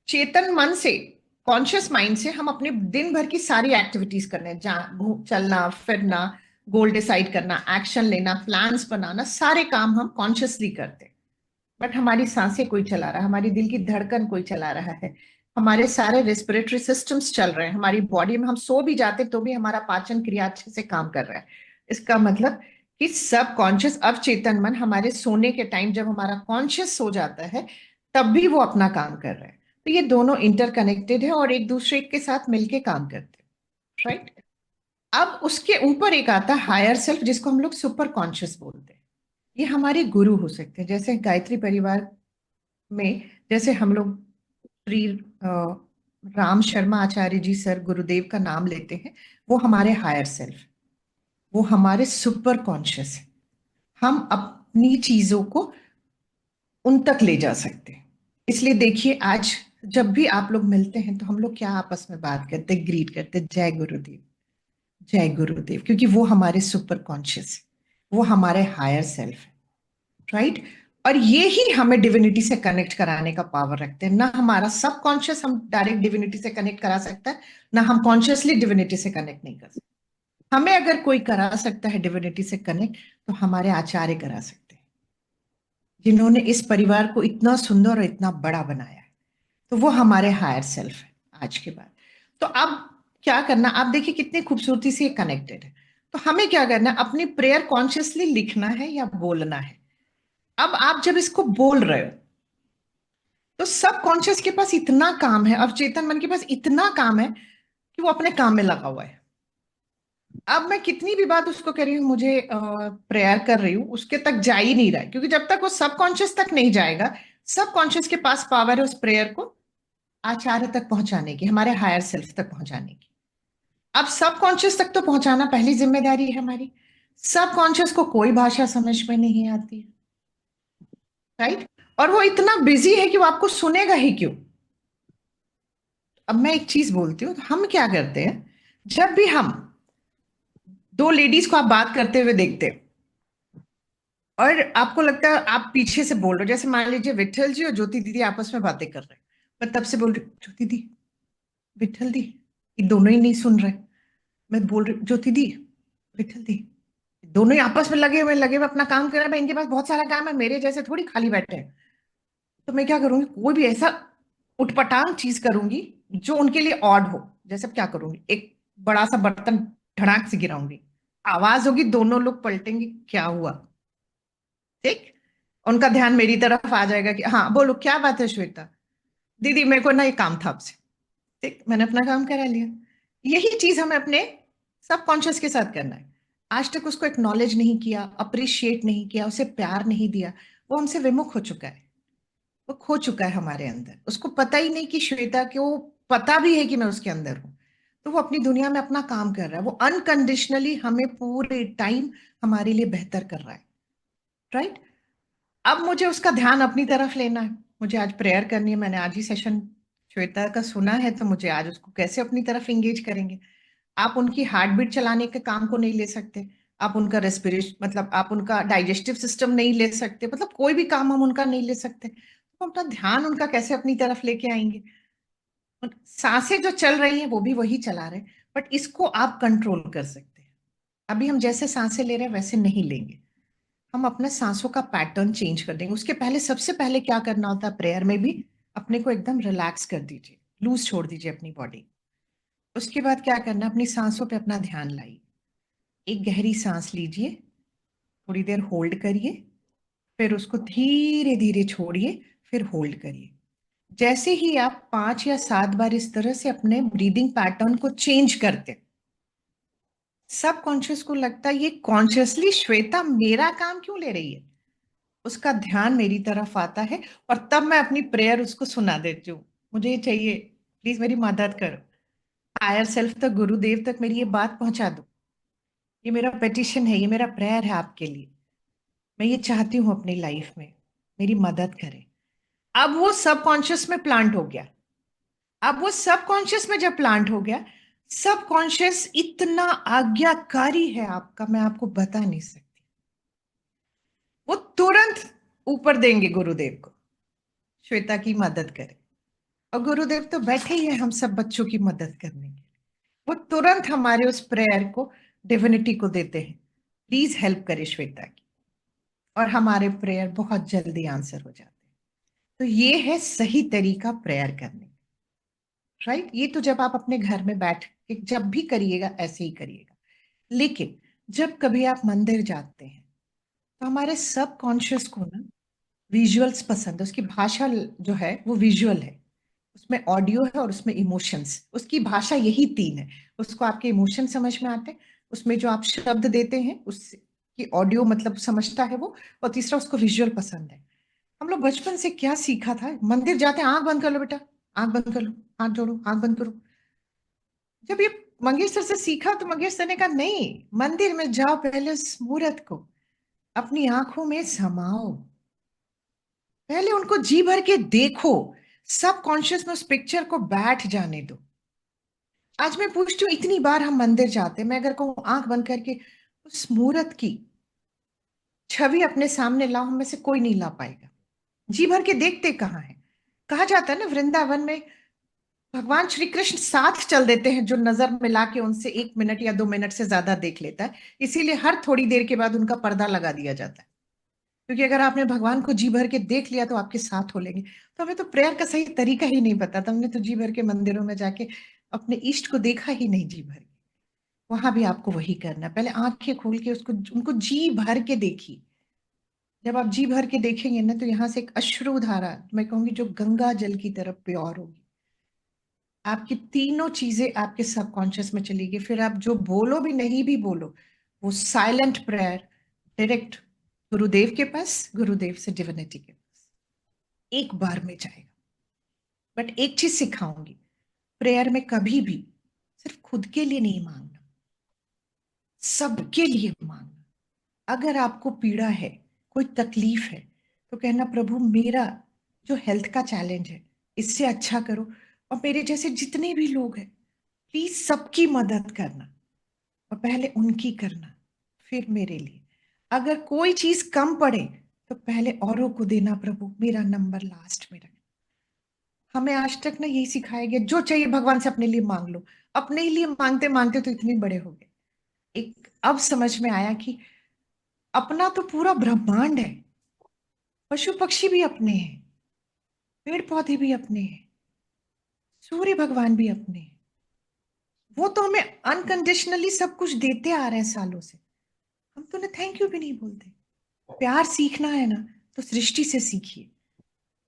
चेतन मन से, कॉन्शियस माइंड से हम अपने दिन भर की सारी एक्टिविटीज करने, चलना फिरना, गोल डिसाइड करना, एक्शन लेना, प्लान्स बनाना, सारे काम हम कॉन्शियसली करते हैं। बट हमारी सांसें कोई चला रहा है, हमारी दिल की धड़कन कोई चला रहा है, हमारे सारे रेस्पिरेटरी सिस्टम्स चल रहे हैं, हमारी बॉडी में हम सो भी जाते तो भी हमारा पाचन क्रिया अच्छे से काम कर रहा है। इसका मतलब कि सब कॉन्शियस अवचेतन मन हमारे सोने के टाइम, जब हमारा कॉन्शियस सो जाता है, तब भी वो अपना काम कर रहा है। तो ये दोनों इंटरकनेक्टेड है और एक दूसरे के साथ मिलके काम करते हैं, राइट? अब उसके ऊपर एक आता है हायर सेल्फ, जिसको हम लोग सुपर कॉन्शियस बोलते हैं। ये हमारे गुरु हो सकते हैं, जैसे गायत्री परिवार में, जैसे हम लोग श्री राम शर्मा आचार्य जी सर, गुरुदेव का नाम लेते हैं, वो हमारे हायर सेल्फ, वो हमारे सुपर कॉन्शियस है। हम अपनी चीजों को उन तक ले जा सकते हैं। इसलिए देखिए, आज जब भी आप लोग मिलते हैं तो हम लोग क्या आपस में बात करते हैं, ग्रीट करते हैं, जय गुरुदेव, जय गुरुदेव, क्योंकि वो हमारे सुपर कॉन्शियस, वो हमारे हायर सेल्फ है, राइट। और ये ही हमें डिविनिटी से कनेक्ट कराने का पावर रखते हैं। ना हमारा सब कॉन्शियस हम डायरेक्ट डिविनिटी से कनेक्ट करा सकता है, ना हम कॉन्शियसली डिविनिटी से कनेक्ट नहीं कर सकते। हमें अगर कोई करा सकता है डिविनिटी से कनेक्ट, तो हमारे आचार्य करा सकते हैं, जिन्होंने इस परिवार को इतना सुंदर और इतना बड़ा बनाया है। तो वो हमारे हायर सेल्फ है आज के बाद। तो अब क्या करना, आप देखिए कितनी खूबसूरती से कनेक्टेड है। तो हमें क्या करना है, अपनी प्रेयर कॉन्शियसली लिखना है या बोलना है। अब आप जब इसको बोल रहे हो तो सब कॉन्शियस के पास इतना काम है, अवचेतन मन के पास इतना काम है कि वो अपने काम में लगा हुआ है। अब मैं कितनी भी बात उसको कह रही हूँ, मुझे प्रेयर कर रही हूँ, उसके तक जा ही नहीं रहा है, क्योंकि जब तक वो सब कॉन्शियस तक नहीं जाएगा, सब कॉन्शियस के पास पावर है उस प्रेयर को आचार्य तक पहुंचाने की, हमारे हायर सेल्फ तक पहुंचाने की। अब सब कॉन्शियस तक तो पहुंचाना पहली जिम्मेदारी है हमारी। सब कॉन्शियस को कोई भाषा समझ में नहीं आती है, राइट। और वो इतना बिजी है कि वो आपको सुनेगा ही क्यों। अब मैं एक चीज बोलती हूँ, हम क्या करते हैं, जब भी हम दो लेडीज को आप बात करते हुए देखते हैं और आपको लगता है आप पीछे से बोल रहे हो, जैसे मान लीजिए विठल जी और ज्योति दीदी आपस में बातें कर रहे हैं, मैं तब से बोल रही हूँ, ज्योति दी, विठल दी, ये दोनों ही नहीं सुन रहे। मैं बोल रही, ज्योति दी, विठल दी, दोनों ही आपस में लगे हुए अपना काम कर रहे हैं। भाई इनके पास बहुत सारा काम है, मेरे जैसे थोड़ी खाली बैठे हैं। तो मैं क्या करूंगी, कोई भी ऐसा उटपटांग चीज करूंगी जो उनके लिए ऑड हो। जैसे क्या करूंगी, एक बड़ा सा बर्तन धड़ाक से गिराऊंगी, आवाज होगी, दोनों लोग पलटेंगे, क्या हुआ, ठीक। उनका ध्यान मेरी तरफ आ जाएगा कि हाँ बोलो क्या बात है श्वेता दीदी, मेरे को ना ये काम था आपसे, ठीक, मैंने अपना काम करा लिया। यही चीज हमें अपने सबकॉन्शियस के साथ करना है। आज तक उसको एक्नॉलेज नहीं किया, अप्रिशिएट नहीं किया, उसे प्यार नहीं दिया, वो हमसे विमुख हो चुका है, वो खो चुका है हमारे अंदर। उसको पता ही नहीं कि श्वेता को पता भी है कि मैं उसके अंदर हूं। तो वो अपनी दुनिया में अपना काम कर रहा है, वो अनकंडीशनली हमें पूरे टाइम हमारे लिए बेहतर कर रहा है, राइट। अब मुझे उसका ध्यान अपनी तरफ लेना है, मुझे आज प्रेयर करनी है। मैंने आज ही सेशन श्वेता का सुना है, तो मुझे आज उसको कैसे अपनी तरफ एंगेज करेंगे। आप उनकी हार्ट बीट चलाने के काम को नहीं ले सकते, आप उनका रेस्पिरेशन मतलब आप उनका डाइजेस्टिव सिस्टम नहीं ले सकते, मतलब कोई भी काम हम उनका नहीं ले सकते। तो अपना ध्यान उनका कैसे अपनी तरफ लेके आएंगे। सांसें जो चल रही हैं वो भी वही चला रहे हैं, बट इसको आप कंट्रोल कर सकते हैं। अभी हम जैसे सांसें ले रहे हैं वैसे नहीं लेंगे, हम अपने सांसों का पैटर्न चेंज कर देंगे। उसके पहले सबसे पहले क्या करना होता है, प्रेयर में भी अपने को एकदम रिलैक्स कर दीजिए, लूज छोड़ दीजिए अपनी बॉडी। उसके बाद क्या करना, अपनी सांसों पे अपना ध्यान लाइए। एक गहरी सांस लीजिए, थोड़ी देर होल्ड करिए, फिर उसको धीरे धीरे छोड़िए, फिर होल्ड करिए। जैसे ही आप 5 या 7 बार इस तरह से अपने ब्रीदिंग पैटर्न को चेंज करते, सब कॉन्शियस को लगता है ये कॉन्शियसली श्वेता मेरा काम क्यों ले रही है, उसका ध्यान मेरी तरफ आता है। और तब मैं अपनी प्रेयर उसको सुना देती हूँ, मुझे ये चाहिए, प्लीज मेरी मदद करो, हायर सेल्फ तक, गुरुदेव तक मेरी ये बात पहुंचा दो, ये मेरा पेटिशन है, ये मेरा प्रेयर है आपके लिए, मैं ये चाहती हूँ अपनी लाइफ में, मेरी मदद करें। अब वो सबकॉन्शियस में प्लांट हो गया। अब वो सबकॉन्शियस में जब प्लांट हो गया, सबकॉन्शियस इतना आज्ञाकारी है आपका, मैं आपको बता नहीं सकती। वो तुरंत ऊपर देंगे गुरुदेव को, श्वेता की मदद करें। और गुरुदेव तो बैठे ही है हम सब बच्चों की मदद करने के लिए। वो तुरंत हमारे उस प्रेयर को डिविनिटी को देते हैं, प्लीज हेल्प करे श्वेता की, और हमारे प्रेयर बहुत जल्दी आंसर हो जाते हैं। तो ये है सही तरीका प्रेयर करने का, राइट। ये तो जब आप अपने घर में बैठ के जब भी करिएगा ऐसे ही करिएगा। लेकिन जब कभी आप मंदिर जाते हैं तो हमारे सब कॉन्शियस को ना विजुअल्स पसंद है, उसकी भाषा जो है वो विजुअल है, उसमें ऑडियो है और उसमें इमोशंस। उसकी भाषा यही 3 है, उसको आपके इमोशन समझ में आते हैं, उसमें जो आप शब्द देते हैं उसकी ऑडियो मतलब समझता है वो, और तीसरा उसको विजुअल पसंद है। हम लोग बचपन से क्या सीखा था, मंदिर जाते हैं आंख बंद कर लो बेटा, आंख बंद कर लो, हाथ जोड़ो, आंख बंद करो। जब ये मंगेश सर से सीखा तो मंगेश सर ने कहा नहीं, मंदिर में जाओ पहले उस मूर्त को अपनी आंखों में समाओ, पहले उनको जी भर के देखो, सब कॉन्शियस में उस पिक्चर को बैठ जाने दो। आज मैं पूछती हूँ, इतनी बार हम मंदिर जाते हैं, मैं अगर कहूँ आंख बंद करके उस मूर्त की छवि अपने सामने लाओ, हम में से कोई नहीं ला पाएगा। जी भर के देखते कहाँ है? कहा जाता है ना, वृंदावन में भगवान श्री कृष्ण साथ चल देते हैं, जो नजर मिला के उनसे 1 मिनट या 2 मिनट से ज्यादा देख लेता है, इसीलिए हर थोड़ी देर के बाद उनका पर्दा लगा दिया जाता है। क्योंकि अगर आपने भगवान को जी भर के देख लिया तो आपके साथ हो लेंगे। तो हमें तो प्रेयर का सही तरीका ही नहीं पता था, हमने तो जी भर के मंदिरों में जाके अपने इष्ट को देखा ही नहीं जी भर के। वहां भी आपको वही करना है, पहले आंखें खोल के उसको, उनको जी भर के देखिए। जब आप जी भर के देखेंगे ना, तो यहाँ से एक अश्रु धारा, मैं कहूंगी, जो गंगा जल की तरफ प्योर होगी। आपकी तीनों चीजें आपके सबकॉन्शियस में चलेगी, फिर आप जो बोलो भी नहीं भी बोलो, वो साइलेंट प्रेयर डायरेक्ट गुरुदेव के पास, गुरुदेव से डिविनिटी के पास एक बार में जाएगा। बट एक चीज सिखाऊंगी, प्रेयर में कभी भी सिर्फ खुद के लिए नहीं मांगना, सबके लिए मांगना। अगर आपको पीड़ा है, कोई तकलीफ है, तो कहना, प्रभु मेरा जो हेल्थ का चैलेंज है, इससे अच्छा करो, और मेरे जैसे जितने भी लोग हैं, प्लीज सबकी मदद करना, और पहले उनकी करना, फिर मेरे लिए। अगर कोई चीज कम पड़े तो पहले औरों को देना, प्रभु मेरा नंबर लास्ट में रखना। हमें आज तक ना यही सिखाया गया, जो चाहिए भगवान से अपने लिए मांग लो। अपने लिए मांगते मांगते तो इतने बड़े हो गए। एक अब समझ में आया कि अपना तो पूरा ब्रह्मांड है, पशु पक्षी भी अपने हैं, पेड़ पौधे भी अपने हैं, सूर्य भगवान भी अपने हैं। वो तो हमें अनकंडीशनली सब कुछ देते आ रहे हैं सालों से, हम तो उन्हें थैंक यू भी नहीं बोलते। प्यार सीखना है ना, तो सृष्टि से सीखिए।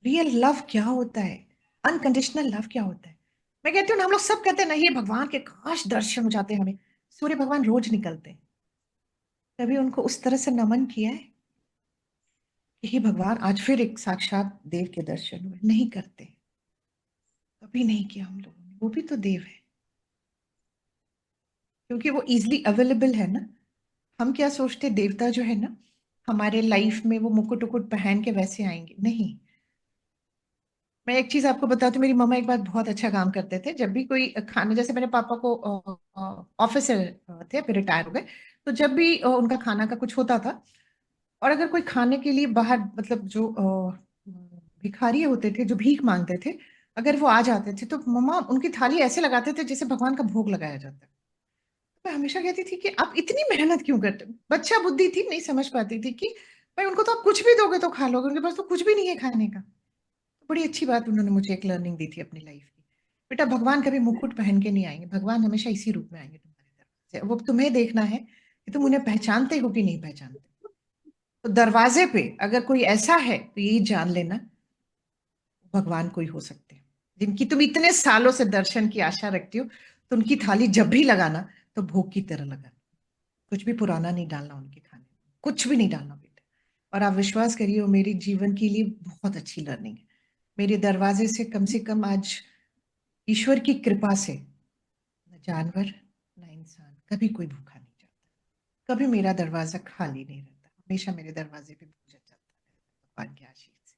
रियल लव क्या होता है, अनकंडीशनल लव क्या होता है। मैं कहती हूँ ना, हम लोग सब कहते हैं ना, ये भगवान के काश दर्शन हो जाते हैं हमें। सूर्य भगवान रोज निकलते हैं, कभी उनको उस तरह से नमन किया है कि हे भगवान आज फिर एक साक्षात देव के दर्शन हुए? नहीं करते, कभी नहीं किया हम लोगों ने। वो भी तो देव है, क्योंकि वो इजिली अवेलेबल है ना। हम क्या सोचते, देवता जो है ना हमारे लाइफ में, वो मुकुट उकुट पहन के वैसे आएंगे? नहीं। मैं एक चीज आपको बताती हूँ, मेरी मम्मा एक बार बहुत अच्छा काम करते थे। जब भी कोई खाना, जैसे मेरे पापा को ऑफिस से थे, फिर रिटायर हो गए, तो जब भी उनका खाना का कुछ होता था, और अगर कोई खाने के लिए बाहर, मतलब जो भिखारी होते थे, जो भीख मांगते थे, अगर वो आ जाते थे, तो मम्मा उनकी थाली ऐसे लगाते थे जैसे भगवान का भोग लगाया जाता है। मैं हमेशा कहती थी कि आप इतनी मेहनत क्यों करते हो? बच्चा बुद्धि थी, नहीं समझ पाती थी कि भाई उनको तो आप कुछ भी दोगे तो खा लोगे, उनके पास तो कुछ भी नहीं है खाने का। बड़ी अच्छी बात उन्होंने मुझे एक लर्निंग दी थी अपनी लाइफ की, बेटा भगवान कभी मुकुट पहन के नहीं आएंगे, भगवान हमेशा इसी रूप में आएंगे तुम्हारे दरवाजे। वो तुम्हें देखना है कि तुम उन्हें पहचानते हो कि नहीं पहचानते। तो दरवाजे पे अगर कोई ऐसा है, तो ये जान लेना भगवान कोई हो सकते हैं, जिनकी तुम इतने सालों से दर्शन की आशा रखती हो। तो उनकी थाली जब भी लगाना, तो भोग की तरह लगाना, कुछ भी पुराना नहीं डालना उनके खाने में, कुछ भी नहीं डालना बेटा। और आप विश्वास करिए, वो मेरी जीवन के लिए बहुत अच्छी लर्निंग है। मेरे दरवाजे से कम आज ईश्वर की कृपा से न जानवर न इंसान कभी कोई भूखा नहीं जाता, कभी मेरा दरवाजा खाली नहीं रहता, हमेशा मेरे दरवाजे पे भोजन चलता रहता है भगवान के आशीर्वाद से।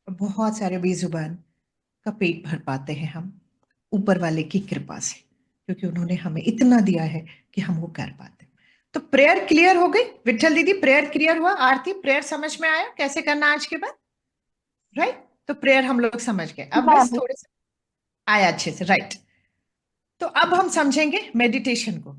और बहुत सारे बेजुबान का पेट भर पाते हैं हम ऊपर वाले की कृपा से, क्योंकि उन्होंने हमें इतना दिया है कि हम वो कर पाते हैं। तो प्रेयर क्लियर हो गई विठल दीदी? प्रेयर क्लियर हुआ? आरती, प्रेयर समझ में आया कैसे करना आज के बाद? राइट, तो प्रेयर हम लोग समझ गए, अब बस हाँ, थोड़े से आया अच्छे से। राइट, तो अब हम समझेंगे मेडिटेशन को।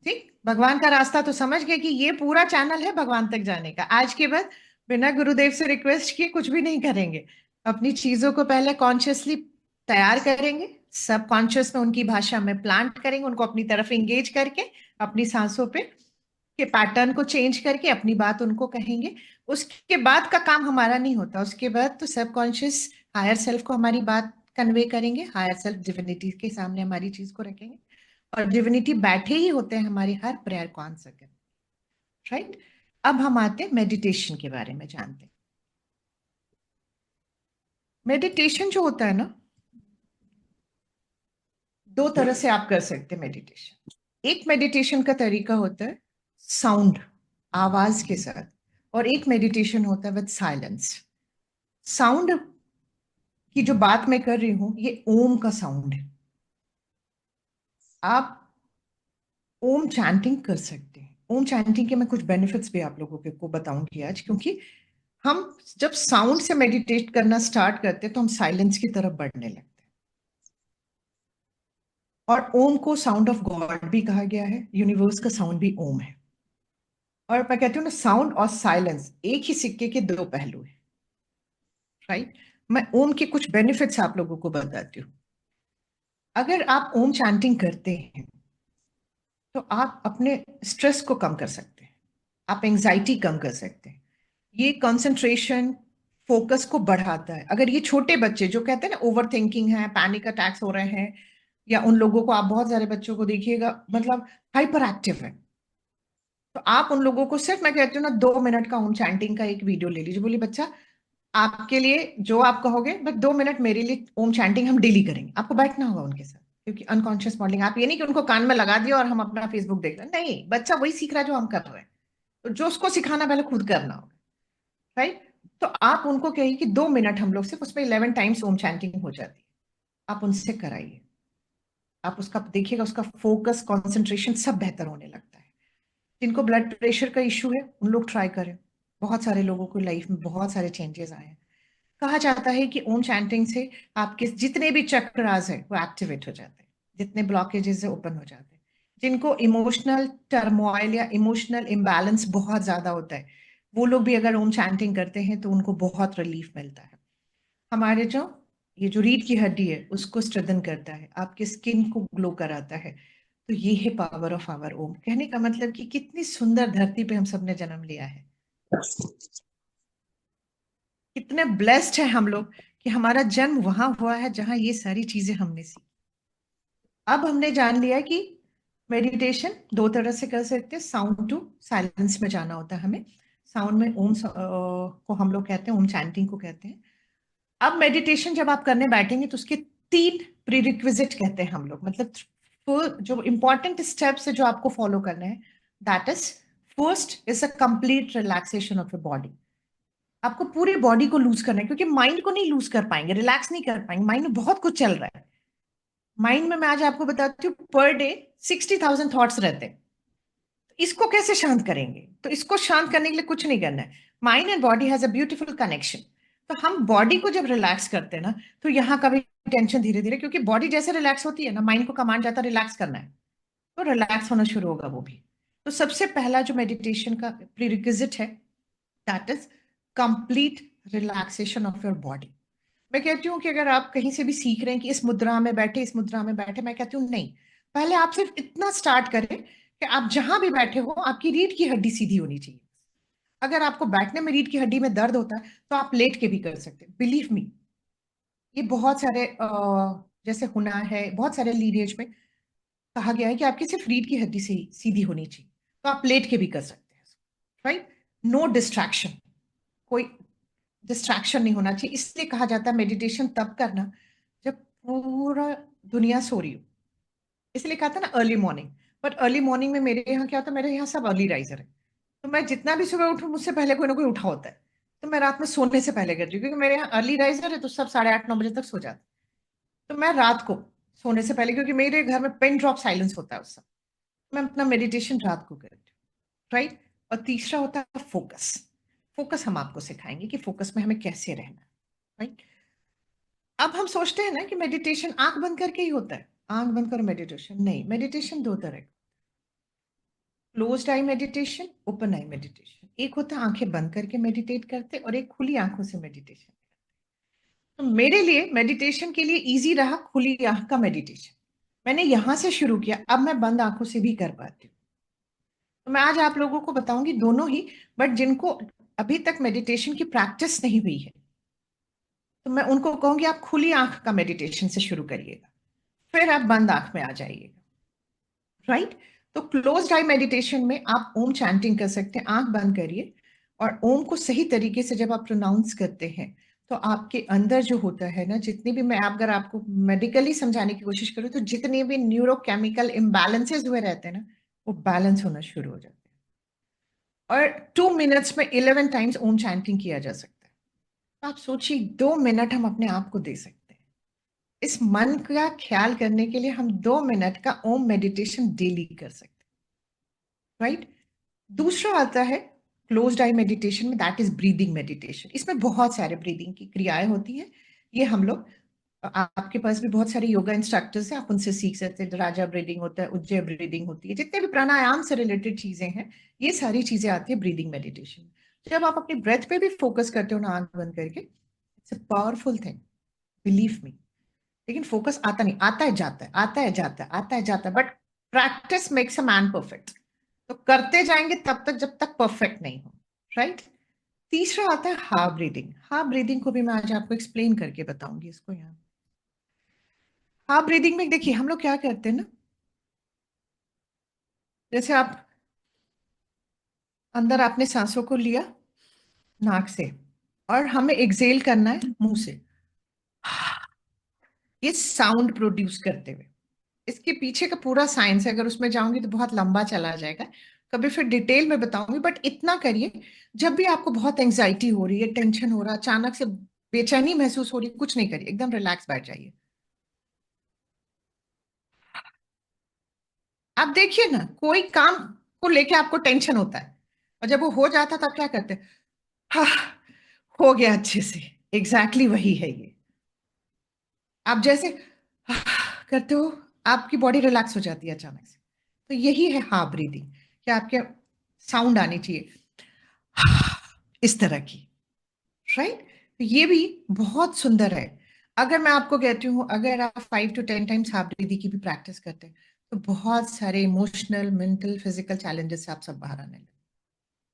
ठीक, भगवान का रास्ता तो समझ गए कि ये पूरा चैनल है भगवान तक जाने का। आज के बाद बिना गुरुदेव से रिक्वेस्ट किए कुछ भी नहीं करेंगे, अपनी चीजों को पहले कॉन्शियसली तैयार करेंगे, सब कॉन्शियस में उनकी भाषा में प्लांट करेंगे, उनको अपनी तरफ एंगेज करके, अपनी सांसों पे के पैटर्न को चेंज करके अपनी बात उनको कहेंगे। उसके बाद का काम हमारा नहीं होता, उसके बाद तो सब कॉन्शियस हायर सेल्फ को हमारी बात कन्वे करेंगे, हायर सेल्फ डिविनिटी के सामने हमारी चीज को रखेंगे, और डिविनिटी बैठे ही होते हैं हमारी हर प्रेयर को आंसर करने। राइट, अब हम आते हैं मेडिटेशन के बारे में जानते हैं। मेडिटेशन जो होता है ना, दो तरह से आप कर सकते हैं मेडिटेशन। एक मेडिटेशन का तरीका होता है साउंड, आवाज के साथ, और एक मेडिटेशन होता है विद साइलेंस। साउंड की जो बात मैं कर रही हूं ये ओम का साउंड है। आप ओम चैंटिंग कर सकते हैं। ओम चैंटिंग के मैं कुछ बेनिफिट्स भी आप लोगों को बताऊंगी आज, क्योंकि हम जब साउंड से मेडिटेट करना स्टार्ट करते हैं तो हम साइलेंस की तरफ बढ़ने लगते हैं। और ओम को साउंड ऑफ गॉड भी कहा गया है, यूनिवर्स का साउंड भी ओम है। और मैं कहती हूँ ना, साउंड और साइलेंस एक ही सिक्के के दो पहलू है, राइट। मैं ओम के कुछ बेनिफिट्स आप लोगों को बताती हूँ। अगर आप ओम चैंटिंग करते हैं तो आप अपने स्ट्रेस को कम कर सकते हैं, आप एंजाइटी कम कर सकते हैं। ये कंसंट्रेशन, फोकस को बढ़ाता है। अगर ये छोटे बच्चे जो कहते हैं ना ओवर थिंकिंग है, पैनिक अटैक्स हो रहे हैं, या उन लोगों को, आप बहुत सारे बच्चों को देखिएगा मतलब हाइपर एक्टिव है, तो आप उन लोगों को सिर्फ, मैं कहती हूँ ना, 2 मिनट का ओम चैंटिंग का एक वीडियो ले लीजिए। बोलिए बच्चा, आपके लिए जो आप कहोगे, बस 2 मिनट मेरे लिए ओम चैंटिंग हम डेली करेंगे। आपको बैठना होगा उनके साथ, क्योंकि अनकॉन्शियस मॉडलिंग, आप ये नहीं कि उनको कान में लगा दिया और हम अपना फेसबुक देख रहे हैं, नहीं, बच्चा वही सीख रहा है जो हम कर रहे हैं। तो जो उसको सिखाना पहले खुद करना होगा, राइट। तो आप उनको कहिए कि 2 मिनट हम लोग सिर्फ, उसमें 11 टाइम्स ओम चैंटिंग हो जाती है, आप उनसे कराइए। आप उसका देखिएगा, उसका फोकस, कंसंट्रेशन सब बेहतर होने लगता है। जिनको ब्लड प्रेशर का इश्यू है उन लोग ट्राई करें। बहुत सारे लोगों को लाइफ में बहुत सारे चेंजेस आए हैं। कहा जाता है कि ओम चैंटिंग से आपके जितने भी चक्रास है वो एक्टिवेट हो जाते हैं, जितने ब्लॉकेजेस है ओपन हो जाते हैं। जिनको इमोशनल टर्मोइल या इमोशनल इम्बैलेंस बहुत ज्यादा होता है, वो लोग भी अगर ओम चैंटिंग करते हैं तो उनको बहुत रिलीफ मिलता है। हमारे जो ये जो रीढ़ की हड्डी है उसको स्ट्रेंथन करता है, आपके स्किन को ग्लो कराता है। तो ये है पावर ऑफ आवर ओम। कहने का मतलब कि कितनी सुंदर धरती पे हम सबने जन्म लिया है, कितने ब्लेस्ड है हम लोग कि हमारा जन्म वहां हुआ है जहां ये सारी चीजें हमने सीखी। अब हमने जान लिया कि मेडिटेशन 2 तरह से कर सकते हैं। साउंड टू साइलेंस में जाना होता है हमें। साउंड में ओम को हम लोग कहते हैं, ओम चैंटिंग को कहते हैं। अब मेडिटेशन जब आप करने बैठेंगे तो उसके 3 प्रीरिक्विजिट कहते हैं हम लोग, मतलब जो इंपॉर्टेंट स्टेप्स है जो आपको फॉलो करने हैं। That is, first is a complete relaxation of your body. आपको पूरी बॉडी को लूज करना है, क्योंकि माइंड को नहीं लूज कर पाएंगे, रिलैक्स नहीं कर पाएंगे, माइंड में बहुत कुछ चल रहा है। माइंड में मैं आज आपको बताती हूँ, पर डे 60,000 थॉट्स रहते हैं। इसको कैसे शांत करेंगे? तो इसको शांत करने के लिए कुछ नहीं करना है। Mind and body has a beautiful connection. तो हम बॉडी को जब रिलैक्स करते हैं ना, तो यहाँ का भी टेंशन धीरे धीरे, क्योंकि बॉडी जैसे रिलैक्स होती है ना, माइंड को कमांड जाता है रिलैक्स करना है, तो रिलैक्स होना शुरू होगा वो भी। तो सबसे पहला जो मेडिटेशन का प्रीरिक्विजिट है, that is complete relaxation of your body. मैं कहती हूँ कि अगर आप कहीं से भी सीख रहे हैं कि इस मुद्रा में बैठे, इस मुद्रा में बैठे, मैं कहती हूँ नहीं, पहले आप सिर्फ इतना स्टार्ट करें कि आप जहां भी बैठे हो आपकी रीढ़ की हड्डी सीधी होनी चाहिए। अगर आपको बैठने में रीढ़ की हड्डी में दर्द होता है तो आप लेट के भी कर सकते हैं, बिलीव मी। ये बहुत सारे जैसे हुनर है, बहुत सारे लीनिएज में कहा गया है कि आपकी सिर्फ रीढ़ की हड्डी से सीधी होनी चाहिए, तो आप लेट के भी कर सकते हैं, राइट। नो डिस्ट्रैक्शन, कोई डिस्ट्रैक्शन नहीं होना चाहिए। इसलिए कहा जाता है मेडिटेशन तब करना जब पूरा दुनिया सो रही हो। इसलिए कहा था ना early morning. But early morning में मेरे यहाँ क्या होता है, मेरे यहाँ सब अर्ली राइजर है, तो मैं जितना भी सुबह उठूँ मुझसे पहले कोई ना कोई उठा होता है। तो मैं रात में सोने से पहले करती हूँ, क्योंकि मेरे यहाँ अर्ली राइजर है तो सब 8:30-9 बजे तक सो जाते हैं। तो मैं रात को सोने से पहले, क्योंकि मेरे घर में पिन ड्रॉप साइलेंस होता है उस समय, मैं अपना मेडिटेशन रात को करती हूँ, राइट। और तीसरा होता है फोकस। फोकस हम आपको सिखाएंगे कि फोकस में हमें कैसे रहना है, राइट। अब हम सोचते हैं ना कि मेडिटेशन आंख बंद करके ही होता है, आंख बंद करो मेडिटेशन, नहीं। मेडिटेशन 2 तरह, क्लोज्ड आई मेडिटेशन, ओपन आई मेडिटेशन। एक होता है आंखें बंद करके मेडिटेट करते, और एक खुली आंखों से मेडिटेशन। तो मेरे लिए मेडिटेशन के लिए इजी रहा खुली आंख का मेडिटेशन। मैंने यहां से शुरू किया, अब मैं बंद आंखों से भी कर पाती हूँ। तो मैं आज आप लोगों को बताऊंगी दोनों ही, बट जिनको अभी तक मेडिटेशन की प्रैक्टिस नहीं हुई है तो मैं उनको कहूंगी आप खुली आंख का मेडिटेशन से शुरू करिएगा, फिर आप बंद आंख में आ जाइएगा, राइट। तो क्लोज्ड आई मेडिटेशन में आप ओम चैंटिंग कर सकते हैं, आंख बंद करिए। और ओम को सही तरीके से जब आप प्रोनाउंस करते हैं तो आपके अंदर जो होता है ना, जितनी भी, मैं अगर आपको मेडिकली समझाने की कोशिश करूँ तो जितने भी न्यूरोकेमिकल इम्बैलेंसेस हुए रहते हैं ना, वो बैलेंस होना शुरू हो जाते हैं। और 2 मिनट्स में 11 टाइम्स ओम चैंटिंग किया जा सकता है। आप सोचिए 2 मिनट हम अपने आप को दे सकते हैं। इस मन का ख्याल करने के लिए हम 2 मिनट का ओम मेडिटेशन डेली कर सकते हैं, राइट। दूसरा आता है क्लोज्ड आई मेडिटेशन में, दैट इज ब्रीदिंग मेडिटेशन। इसमें बहुत सारे ब्रीदिंग की क्रियाएं होती हैं। ये हम लोग, आपके पास भी बहुत सारे योगा इंस्ट्रक्टर्स हैं, आप उनसे सीख सकते हैं। राजा ब्रीदिंग होता है, उज्जय ब्रीदिंग होती है, जितने भी प्राणायाम से रिलेटेड चीजें हैं, ये सारी चीजें आती है ब्रीदिंग मेडिटेशन। जब आप अपनी ब्रेथ पे भी फोकस करते हो ना आंख बंद करके, it's a powerful thing, believe me. लेकिन फोकस आता नहीं, आता है जाता है, आता है जाता है, आता है जाता है, but practice makes a man perfect. तो करते जाएंगे तब तक जब तक परफेक्ट नहीं हो, राइट। तीसरा आता है हाफ ब्रीदिंग। हाफ ब्रीदिंग को भी मैं आज आपको एक्सप्लेन करके बताऊंगी इसको। यहाँ हाफ ब्रीदिंग में देखिए हम लोग क्या करते हैं ना, जैसे आप अंदर आपने सांसों को लिया नाक से, और हमें एक्सेल करना है मुंह से, ये साउंड प्रोड्यूस करते हुए। इसके पीछे का पूरा साइंस है, अगर उसमें जाऊंगी तो बहुत लंबा चला जाएगा, कभी फिर डिटेल में बताऊंगी। बट इतना करिए, जब भी आपको बहुत एंजाइटी हो रही है, टेंशन हो रहा है, अचानक से बेचैनी महसूस हो रही है, कुछ नहीं करिए, एकदम रिलैक्स बैठ जाइए। आप देखिए ना, कोई काम को लेके आपको टेंशन होता है, और जब वो हो जाता है तो आप क्या करते हैं? हाँ, हो गया अच्छे से। एग्जैक्टली वही है ये। आप जैसे करते हो, आपकी बॉडी रिलैक्स हो जाती है अचानक से। तो यही है हाफ ब्रीदिंग, कि आपके साउंड आनी चाहिए इस तरह की, राइट। ये भी बहुत सुंदर है। अगर मैं आपको कहती हूँ, अगर आप 5 to 10 टाइम्स हाफ ब्रीदिंग की भी प्रैक्टिस करते हैं, तो बहुत सारे इमोशनल, मेंटल, फिजिकल चैलेंजेस से आप सब बाहर आने लगे।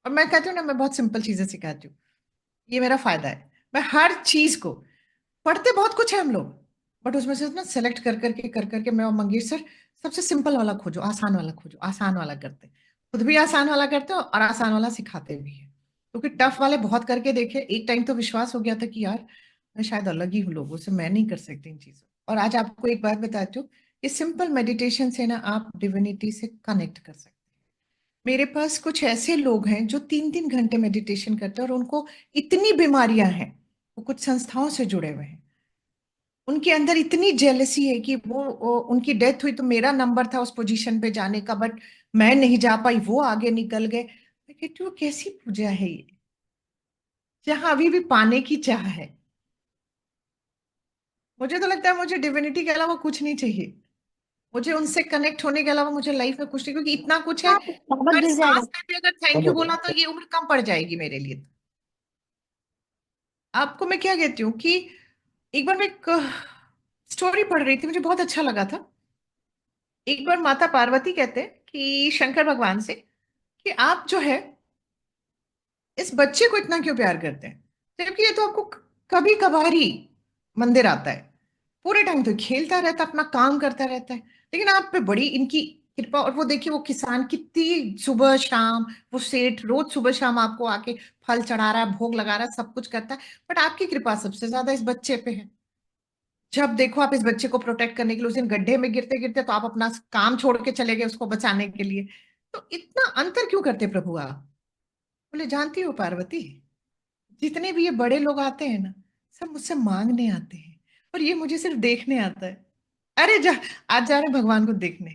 और मैं कहती हूँ ना, मैं बहुत सिंपल चीजें सिखाती हूँ, ये मेरा फायदा है। मैं हर चीज को, पढ़ते बहुत कुछ है हम लोग, बट उसमें से ना सेलेक्ट कर करके मैं और मंगेश सर सबसे सिंपल वाला खोजो, आसान वाला खोजो, आसान वाला करते, खुद भी आसान वाला करते हो और आसान वाला सिखाते भी है। क्योंकि टफ वाले बहुत करके देखे, एक टाइम तो विश्वास हो गया था कि यार मैं शायद अलग ही हूँ लोगों से, मैं नहीं कर सकती इन चीजों। और आज आपको एक बात बताती हूँ, इस सिंपल मेडिटेशन से ना आप डिविनिटी से कनेक्ट कर सकते हैं। मेरे पास कुछ ऐसे लोग हैं जो 3 3 घंटे मेडिटेशन करते हैं और उनको इतनी बीमारियां हैं, वो कुछ संस्थाओं से जुड़े हुए हैं, उनके अंदर इतनी जेलसी है कि वो उनकी डेथ हुई तो मेरा नंबर था उस पोजीशन पे जाने का, बट मैं नहीं जा पाई, वो आगे निकल गए। मैं कहती हूँ कैसी पूजा है ये, जहां अभी भी पाने की चाह है। मुझे तो लगता है मुझे डिविनिटी के अलावा कुछ नहीं चाहिए, मुझे उनसे कनेक्ट होने के अलावा मुझे लाइफ में कुछ नहीं, क्योंकि इतना कुछ है। हाँ, बहुत हर गिर जाएगा। सांस में भी अगर थैंक यू बोला तो ये उम्र कम पड़ जाएगी मेरे लिए। आपको मैं क्या कहती हूँ कि एक बार मैं एक स्टोरी पढ़ रही थी, मुझे बहुत अच्छा लगा था। एक बार माता पार्वती कहते हैं कि शंकर भगवान से कि आप जो है इस बच्चे को इतना क्यों प्यार करते हैं, जबकि ये तो आपको कभी कभार ही मंदिर आता है, पूरे टाइम तो खेलता रहता है, अपना काम करता रहता है, लेकिन आप पे बड़ी इनकी कृपा। और वो देखिए वो किसान कितनी सुबह शाम, वो सेठ रोज सुबह शाम आपको आके फल चढ़ा रहा है, भोग लगा रहा है, सब कुछ करता है, बट आपकी कृपा सबसे ज्यादा इस बच्चे पे है। जब देखो आप इस बच्चे को प्रोटेक्ट करने के लिए, उस दिन गड्ढे में गिरते गिरते तो आप अपना काम छोड़ के चले गए उसको बचाने के लिए। तो इतना अंतर क्यों करते प्रभु आप? बोले जानती हो पार्वती, जितने भी ये बड़े लोग आते हैं ना, सब मुझसे मांगने आते हैं, और ये मुझे सिर्फ देखने आता है। अरे जा, आज जा रहे हैं भगवान को देखने,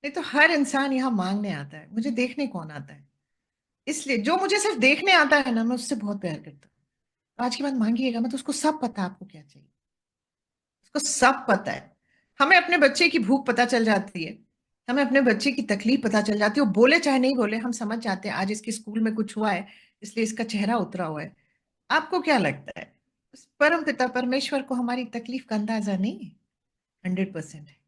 नहीं तो हर इंसान यहाँ मांगने आता है, मुझे देखने कौन आता है? इसलिए जो मुझे सिर्फ देखने आता है ना, मैं उससे बहुत प्यार करता हूँ। आज के बाद मांगिएगा, मैं तो उसको सब पता है आपको क्या चाहिए, उसको सब पता है। हमें अपने बच्चे की भूख पता चल जाती है, हमें अपने बच्चे की तकलीफ पता चल जाती है, वो बोले चाहे नहीं बोले हम समझ जाते हैं आज इसके स्कूल में कुछ हुआ है, इसलिए इसका चेहरा उतरा हुआ है। आपको क्या लगता है, उस परम पिता परमेश्वर को हमारी तकलीफ का अंदाजा नहीं है? 100% है।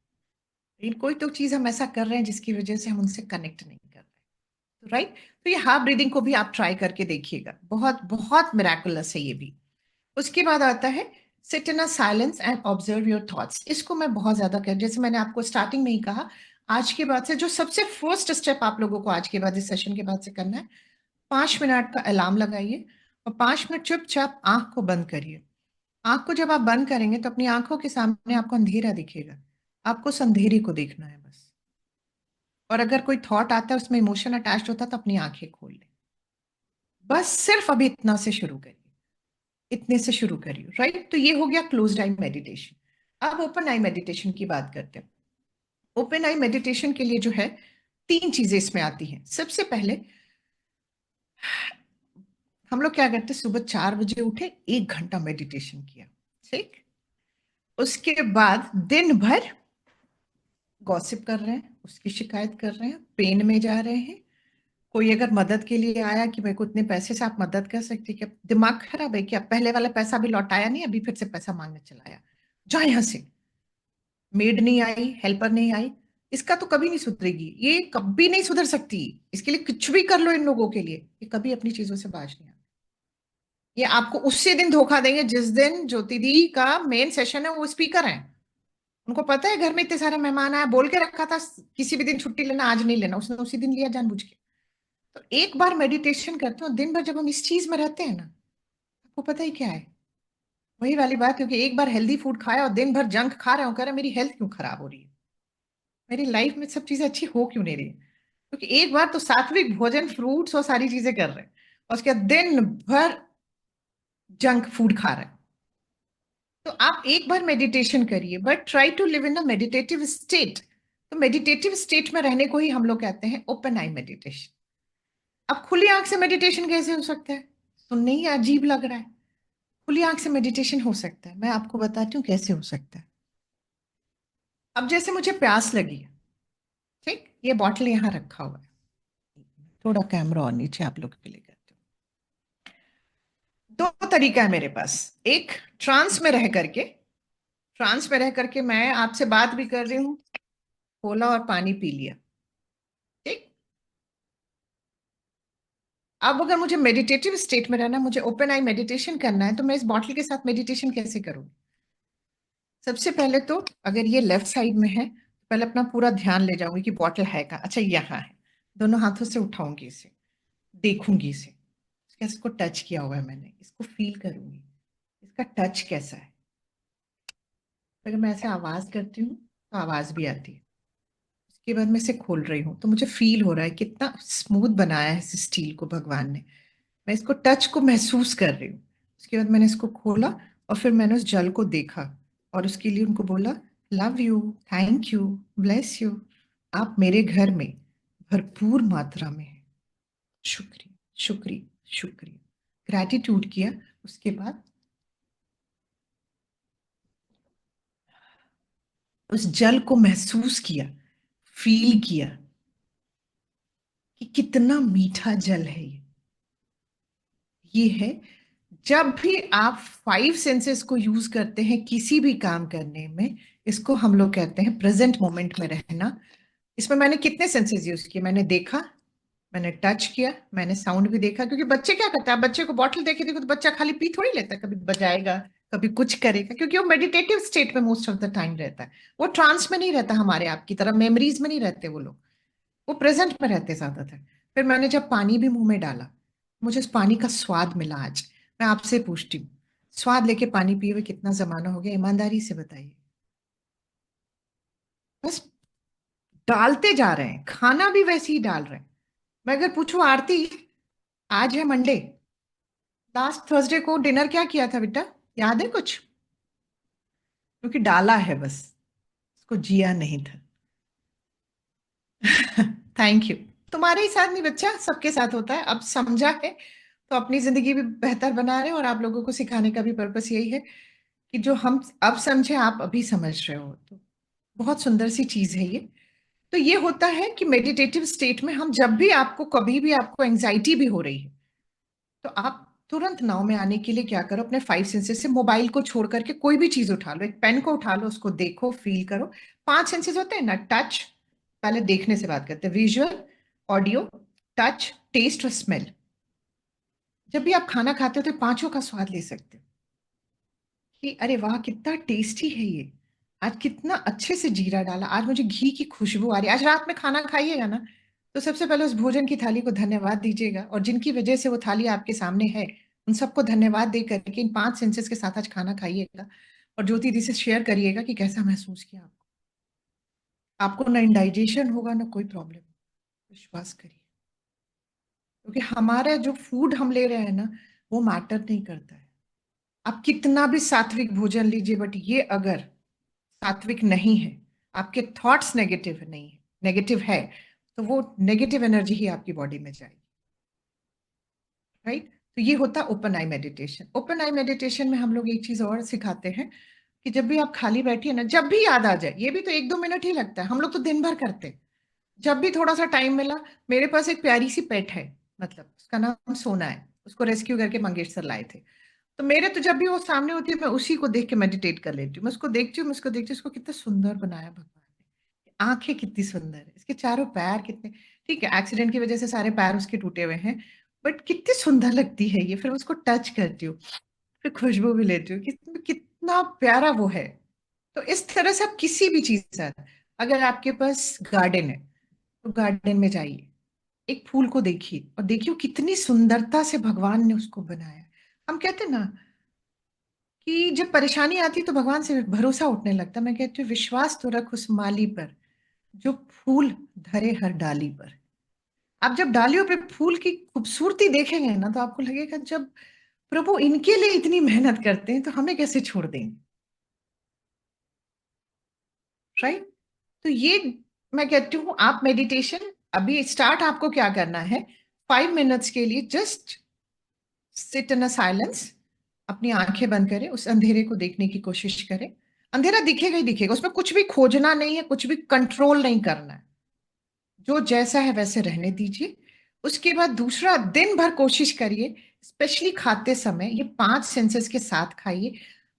लेकिन कोई तो चीज हम ऐसा कर रहे हैं जिसकी वजह से हम उनसे कनेक्ट नहीं कर रहे, राइट। तो ये हाफ ब्रीदिंग को भी आप ट्राई करके देखिएगा, बहुत बहुत मिराकुलस है ये भी। उसके बाद आता है sit in a silence and observe your thoughts. इसको मैं बहुत ज्यादा कर, जैसे मैंने आपको स्टार्टिंग में ही कहा, आज के बाद से जो सबसे फर्स्ट स्टेप आप लोगों को आज के बाद इस सेशन के बाद से करना है, 5 मिनट का अलार्म लगाइए और 5 मिनट चुपचाप आंख को बंद करिए। आंख को जब आप बंद करेंगे तो अपनी आंखों के सामने आपको अंधेरा दिखेगा, आपको उस अंधेरे को देखना है बस। और अगर कोई थॉट आता है उसमें इमोशन अटैच्ड होता है तो अपनी आंखें खोल ले। बस सिर्फ अभी इतना से शुरू करिए, इतने से शुरू करिए, राइट। तो ये हो गया क्लोज्ड आई मेडिटेशन। अब ओपन आई मेडिटेशन की बात करते हैं। ओपन आई मेडिटेशन के लिए जो है 3 चीजें इसमें आती हैं। सबसे पहले हम लोग क्या करते हैं, सुबह 4 बजे उठे, 1 घंटा मेडिटेशन किया, ठीक। उसके बाद दिन भर गॉसिप कर रहे हैं, उसकी शिकायत कर रहे हैं, पेन में जा रहे हैं। कोई अगर मदद के लिए आया कि मेरे को इतने पैसे से आप मदद कर सकते हैं क्या, दिमाग खराब है क्या, पहले वाला पैसा भी लौटाया नहीं, अभी फिर से पैसा मांगने चला आया। जाओ यहाँ से। मेड नहीं आई, हेल्पर नहीं आई, इसका तो कभी नहीं सुधरेगी, ये कभी नहीं सुधर सकती। इसके लिए कुछ भी कर लो इन लोगों के लिए, ये कभी अपनी चीजों से बाज नहीं आती। ये आपको उसी दिन धोखा देंगे जिस दिन ज्योति दी का मेन सेशन है, वो स्पीकर है। उनको पता है घर में इतने सारे मेहमान आए, बोल के रखा था किसी भी दिन छुट्टी लेना, आज नहीं लेना, उसने उसी दिन लिया जानबूझ के। तो एक बार मेडिटेशन करते हो दिन भर, जब हम इस चीज में रहते हैं ना, आपको पता ही क्या है, वही वाली बात, क्योंकि एक बार हेल्दी फूड खाया और दिन भर जंक खा रहे हो, कह रहे मेरी हेल्थ क्यों खराब हो रही है, मेरी लाइफ में सब चीजें अच्छी हो क्यों नहीं रही। क्योंकि एक बार तो सात्विक भोजन, फ्रूट्स और सारी चीजें कर रहे हैं, और उसके बाद दिन भर जंक फूड खा रहे हैं। तो आप एक बार मेडिटेशन करिए, but try to live in a meditative state. तो मेडिटेटिव स्टेट में रहने को ही हम लोग कहते हैं ओपन आई मेडिटेशन। अब खुली आंख से मेडिटेशन कैसे हो सकता है, सुनने ही अजीब लग रहा है। खुली आंख से मेडिटेशन हो सकता है, मैं आपको बताती हूँ कैसे हो सकता है। अब जैसे मुझे प्यास लगी है, ठीक, ये बॉटल यहाँ रखा हुआ है, थोड़ा कैमरा और नीचे आप लोग के लिए करते हो। दो तरीका है मेरे पास, एक ट्रांस में रह करके, ट्रांस में रह करके मैं आपसे बात भी कर रही हूँ, खोला और पानी पी लिया, ठीक। अब अगर मुझे मेडिटेटिव स्टेट में रहना है, मुझे ओपन आई मेडिटेशन करना है, तो मैं इस बॉटल के साथ मेडिटेशन कैसे करूँ। सबसे पहले तो अगर ये लेफ्ट साइड में है, तो पहले अपना पूरा ध्यान ले जाऊंगी कि बॉटल है कहाँ, अच्छा यहाँ है। दोनों हाथों से उठाऊंगी इसे, देखूंगी इसे, कैसे इसको टच किया हुआ है मैंने, इसको फील करूंगी, इसका टच कैसा है। अगर मैं ऐसे आवाज करती हूँ तो आवाज भी आती है। उसके बाद मैं इसे खोल रही हूँ तो मुझे फील हो रहा है कितना स्मूथ बनाया है इस स्टील को भगवान ने। मैं इसको टच को महसूस कर रही हूँ। उसके बाद मैंने इसको खोला और फिर मैंने उस जल को देखा और उसके लिए उनको बोला, love you, thank you, bless you, आप मेरे घर में भरपूर मात्रा में हैं, शुक्रिया शुक्रिया शुक्रिया, ग्रैटिट्यूड किया। उसके बाद उस जल को महसूस किया, फील किया कि कितना मीठा जल है ये है। जब भी आप 5 सेंसेस को यूज करते हैं किसी भी काम करने में, इसको हम लोग कहते हैं प्रेजेंट मोमेंट में रहना। इसमें मैंने कितने सेंसेस यूज किए, मैंने देखा, मैंने टच किया, मैंने साउंड भी देखा। क्योंकि बच्चे क्या करते हैं, आप बच्चे को बॉटल देखे देखो तो बच्चा खाली पी थोड़ी लेता है, कभी बजाएगा, कभी कुछ करेगा, क्योंकि वो मेडिटेटिव स्टेट में मोस्ट ऑफ द टाइम रहता है। वो ट्रांस में नहीं रहता हमारे आपकी तरह, मेमोरीज में नहीं रहते वो लोग, वो प्रेजेंट में रहते ज्यादातर। फिर मैंने जब पानी भी मुंह में डाला, मुझे उस पानी का स्वाद मिला। आज मैं आपसे पूछती हूँ, स्वाद लेके पानी पिए हुए कितना जमाना हो गया, ईमानदारी से बताइए। बस डालते जा रहे हैं, खाना भी वैसे ही डाल रहे हैं। मैं अगर पूछूं आरती, आज है मंडे, लास्ट थर्सडे को डिनर क्या किया था बेटा, याद है कुछ, क्योंकि डाला है बस, उसको जिया नहीं था। Thank you. तुम्हारे ही साथ नहीं बच्चा, सबके साथ होता है। अब समझा है तो अपनी जिंदगी भी बेहतर बना रहे हैं, और आप लोगों को सिखाने का भी पर्पस यही है कि जो हम अब समझे आप अभी समझ रहे हो, तो बहुत सुंदर सी चीज है ये। तो ये होता है कि मेडिटेटिव स्टेट में हम जब भी आपको, कभी भी आपको एंजाइटी भी हो रही है, तो आप तुरंत नाव में आने के लिए क्या करो, अपने 5 सेंसेस से मोबाइल को छोड़ करके कोई भी चीज उठा लो, एक पेन को उठा लो, उसको देखो, फील करो। 5 सेंसेस होते हैं ना, टच, पहले देखने से बात करते हैं, विजुअल, ऑडियो, टच, टेस्ट और स्मेल। जब भी आप खाना खाते हो तो पांचों का स्वाद ले सकते हो कि अरे वाह कितना टेस्टी है ये, आज कितना अच्छे से जीरा डाला, आज मुझे घी की खुशबू आ रही है। आज रात में खाना खाइएगा ना, तो सबसे पहले उस भोजन की थाली को धन्यवाद दीजिएगा, और जिनकी वजह से वो थाली आपके सामने है उन सबको धन्यवाद दे करके इन 5 सेंसेस के साथ आज खाना खाइएगा, और ज्योति दी से शेयर करिएगा कि कैसा महसूस किया आपको। आपको ना इंडाइजेशन होगा ना कोई प्रॉब्लम, विश्वास करिए। क्योंकि हमारा जो फूड हम ले रहे हैं ना वो मैटर नहीं करता है। आप कितना भी सात्विक भोजन लीजिए, बट ये अगर सात्विक नहीं है, आपके थॉट्स नेगेटिव नहीं है, नेगेटिव है, तो वो नेगेटिव एनर्जी ही आपकी बॉडी में जाएगी, राइट। तो ये होता ओपन आई मेडिटेशन। ओपन आई मेडिटेशन में हम लोग एक चीज और सिखाते हैं कि जब भी आप खाली बैठिए ना, जब भी याद आ जाए, ये भी तो 1-2 मिनट ही लगता है, हम लोग तो दिन भर करते हैं, जब भी थोड़ा सा टाइम मिला। मेरे पास एक प्यारी सी पेट है, मतलब उसका नाम सोना है, उसको रेस्क्यू करके मंगेश सर लाए थे। तो मेरे तो जब भी वो सामने होती है मैं उसी को देख के मेडिटेट कर लेती हूँ। मैं उसको देखती हूँ, मैं उसको देखती हूँ, उसको कितना सुंदर बनाया भगवान ने, आंखें कितनी सुंदर है, इसके चारों पैर कितने, ठीक है एक्सीडेंट की वजह से सारे पैर उसके टूटे हुए हैं, बट कितनी सुंदर लगती है ये। फिर मैं उसको टच करती हूँ, फिर खुशबू भी लेती हूँ, कितना प्यारा वो है। तो इस तरह से आप किसी भी चीज से, अगर आपके पास गार्डन है तो गार्डन में जाइए, एक फूल को देखिए और देखिए वो कितनी सुंदरता से भगवान ने उसको बनाया। हम कहते हैं ना कि जब परेशानी आती है तो भगवान से भरोसा उठने लगता है। मैं कहती हूँ विश्वास तो रख उस माली पर जो फूल धरे हर डाली पर। आप जब डालियों पे फूल की खूबसूरती देखेंगे ना तो आपको लगेगा जब प्रभु इनके लिए इतनी मेहनत करते हैं तो हमें कैसे छोड़ देंगे, राइट। तो ये मैं कहती हूँ आप मेडिटेशन अभी स्टार्ट आपको क्या करना है, 5 मिनट्स के लिए just sit in a silence, अपनी आंखें बंद करें, उस अंधेरे को देखने की कोशिश करें। अंधेरा दिखेगा ही दिखेगा, उसमें कुछ भी खोजना नहीं है, कुछ भी कंट्रोल नहीं करना है, जो जैसा है वैसे रहने दीजिए। उसके बाद दूसरा, दिन भर कोशिश करिए, स्पेशली खाते समय ये 5 सेंसेस के साथ खाइए।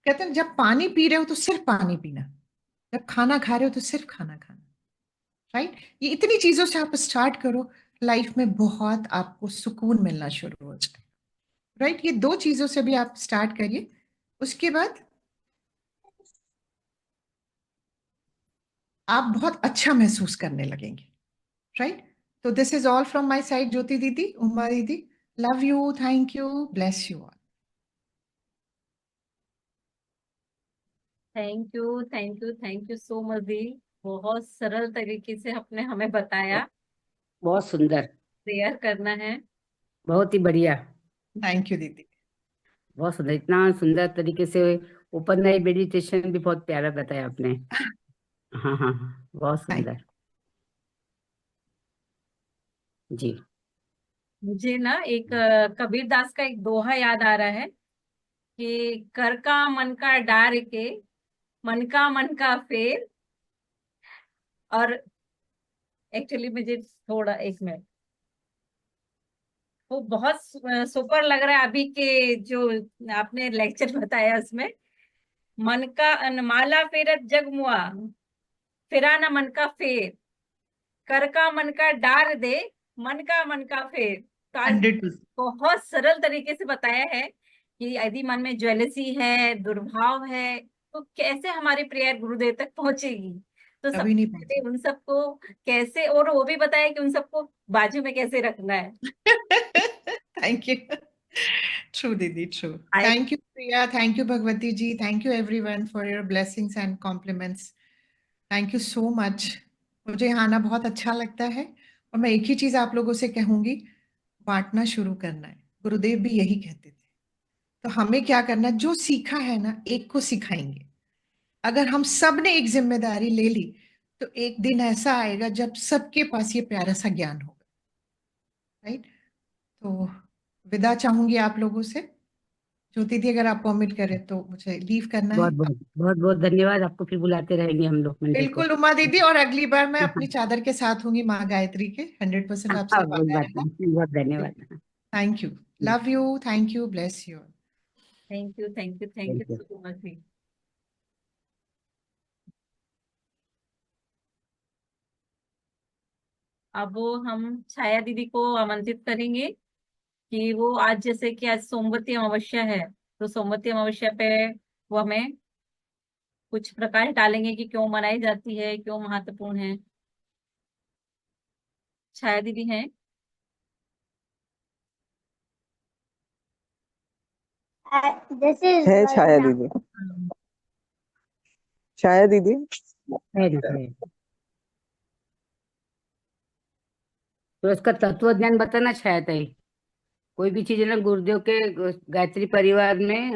कहते हैं जब पानी पी रहे हो तो सिर्फ पानी पीना, जब खाना खा रहे हो तो सिर्फ खाना खाना, राइट। ये इतनी चीजों से आप स्टार्ट करो, लाइफ में बहुत आपको सुकून मिलना शुरू हो जाए, राइट। ये 2 चीजों से भी आप स्टार्ट करिए, उसके बाद आप बहुत अच्छा महसूस करने लगेंगे, राइट। तो this is all from my side. Jyoti didi, Uma didi, love you, thank you, bless you all. Thank you, thank you, thank you so much di. बहुत सरल तरीके से आपने हमें बताया बहुत सुंदर, प्रेयर करना है। बहुत ही बढ़िया, थैंक यू दीदी। बहुत सुंदर, इतना सुंदर तरीके से ओपन आई मेडिटेशन भी बहुत प्यारा बताया आपने। हाँ हाँ हाँ, बहुत थैंक सुंदर। जी। मुझे ना एक कबीर दास का एक दोहा याद आ रहा है कि कर का मन का डार के, मन का फेर। और एक्चुअली मुझे थोड़ा, एक मिनट, वो बहुत सुपर लग रहा है अभी के जो आपने लेक्चर बताया उसमें। मन का माला फेरत जग मुआ, फिरा ना मन का फेर, कर का मन का डार दे, मन का फेर। तो आज 100%। बहुत सरल तरीके से बताया है कि यदि मन में ज्वेलसी है, दुर्भाव है, तो कैसे हमारी प्रेयर गुरुदेव तक पहुंचेगी। तो कभी नहीं सबसे पहुंचे। पहले उन सबको कैसे, और वो भी बताया कि उन सबको बाजू में कैसे रखना है। Thank you. ट्रू दीदी, true. I thank you Priya, thank you Bhagwati ji, thank you everyone for your blessings and compliments. Thank you so much. मुझे यहाँ आना बहुत अच्छा लगता है, और मैं एक ही चीज आप लोगों से कहूंगी, बांटना शुरू करना है। गुरुदेव भी यही कहते थे। तो हमें क्या करना है, जो सीखा है ना एक को सिखाएंगे। अगर हम सब ने एक जिम्मेदारी ले ली तो एक दिन ऐसा आएगा जब सबके पास ये प्यारा सा ज्ञान होगा, राइट। तो विदा चाहूंगी आप लोगों से। ज्योति दी अगर आप परमिट करें तो मुझे लीव करना बहुत है। बहुत बहुत बहुत धन्यवाद, आपको फिर बुलाते रहेंगे हम लोग मंडे को। बिल्कुल उमा दीदी, और अगली बार मैं अपनी चादर के साथ होंगी माँ गायत्री के। 100% आपसे हाँ, कोई वादा बात रहा। नहीं, बहुत धन्यवाद। Thank you, love you, thank you, bless you. Thank you, thank you, thank you thank you. So much. अब वो हम छाया दीदी को आमंत्रित करेंगे कि वो आज, जैसे कि आज सोमवती अमावस्या है, तो सोमवती अमावस्या पे वो हमें कुछ प्रकाश डालेंगे कि क्यों मनाई जाती है, क्यों महत्वपूर्ण है। छाया दीदी हैं? जैसे है छाया दीदी, हम्म। छाया दीदी। है ना, है। तो इसका तत्व ज्ञान बताना शायद है। कोई भी चीज है ना, गुरुदेव के गायत्री परिवार में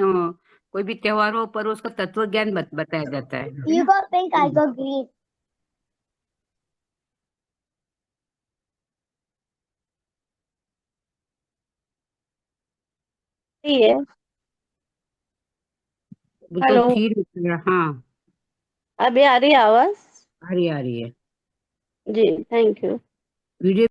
कोई भी त्योहार हो पर उसका तत्व ज्ञान बताया जाता है You ना। got pink, I got green. सही है। बिल्कुल हेलो, ठीक है, हाँ। अभी आ रही है आवाज? आ रही है, आ रही है। जी, थैंक यू। वीडियो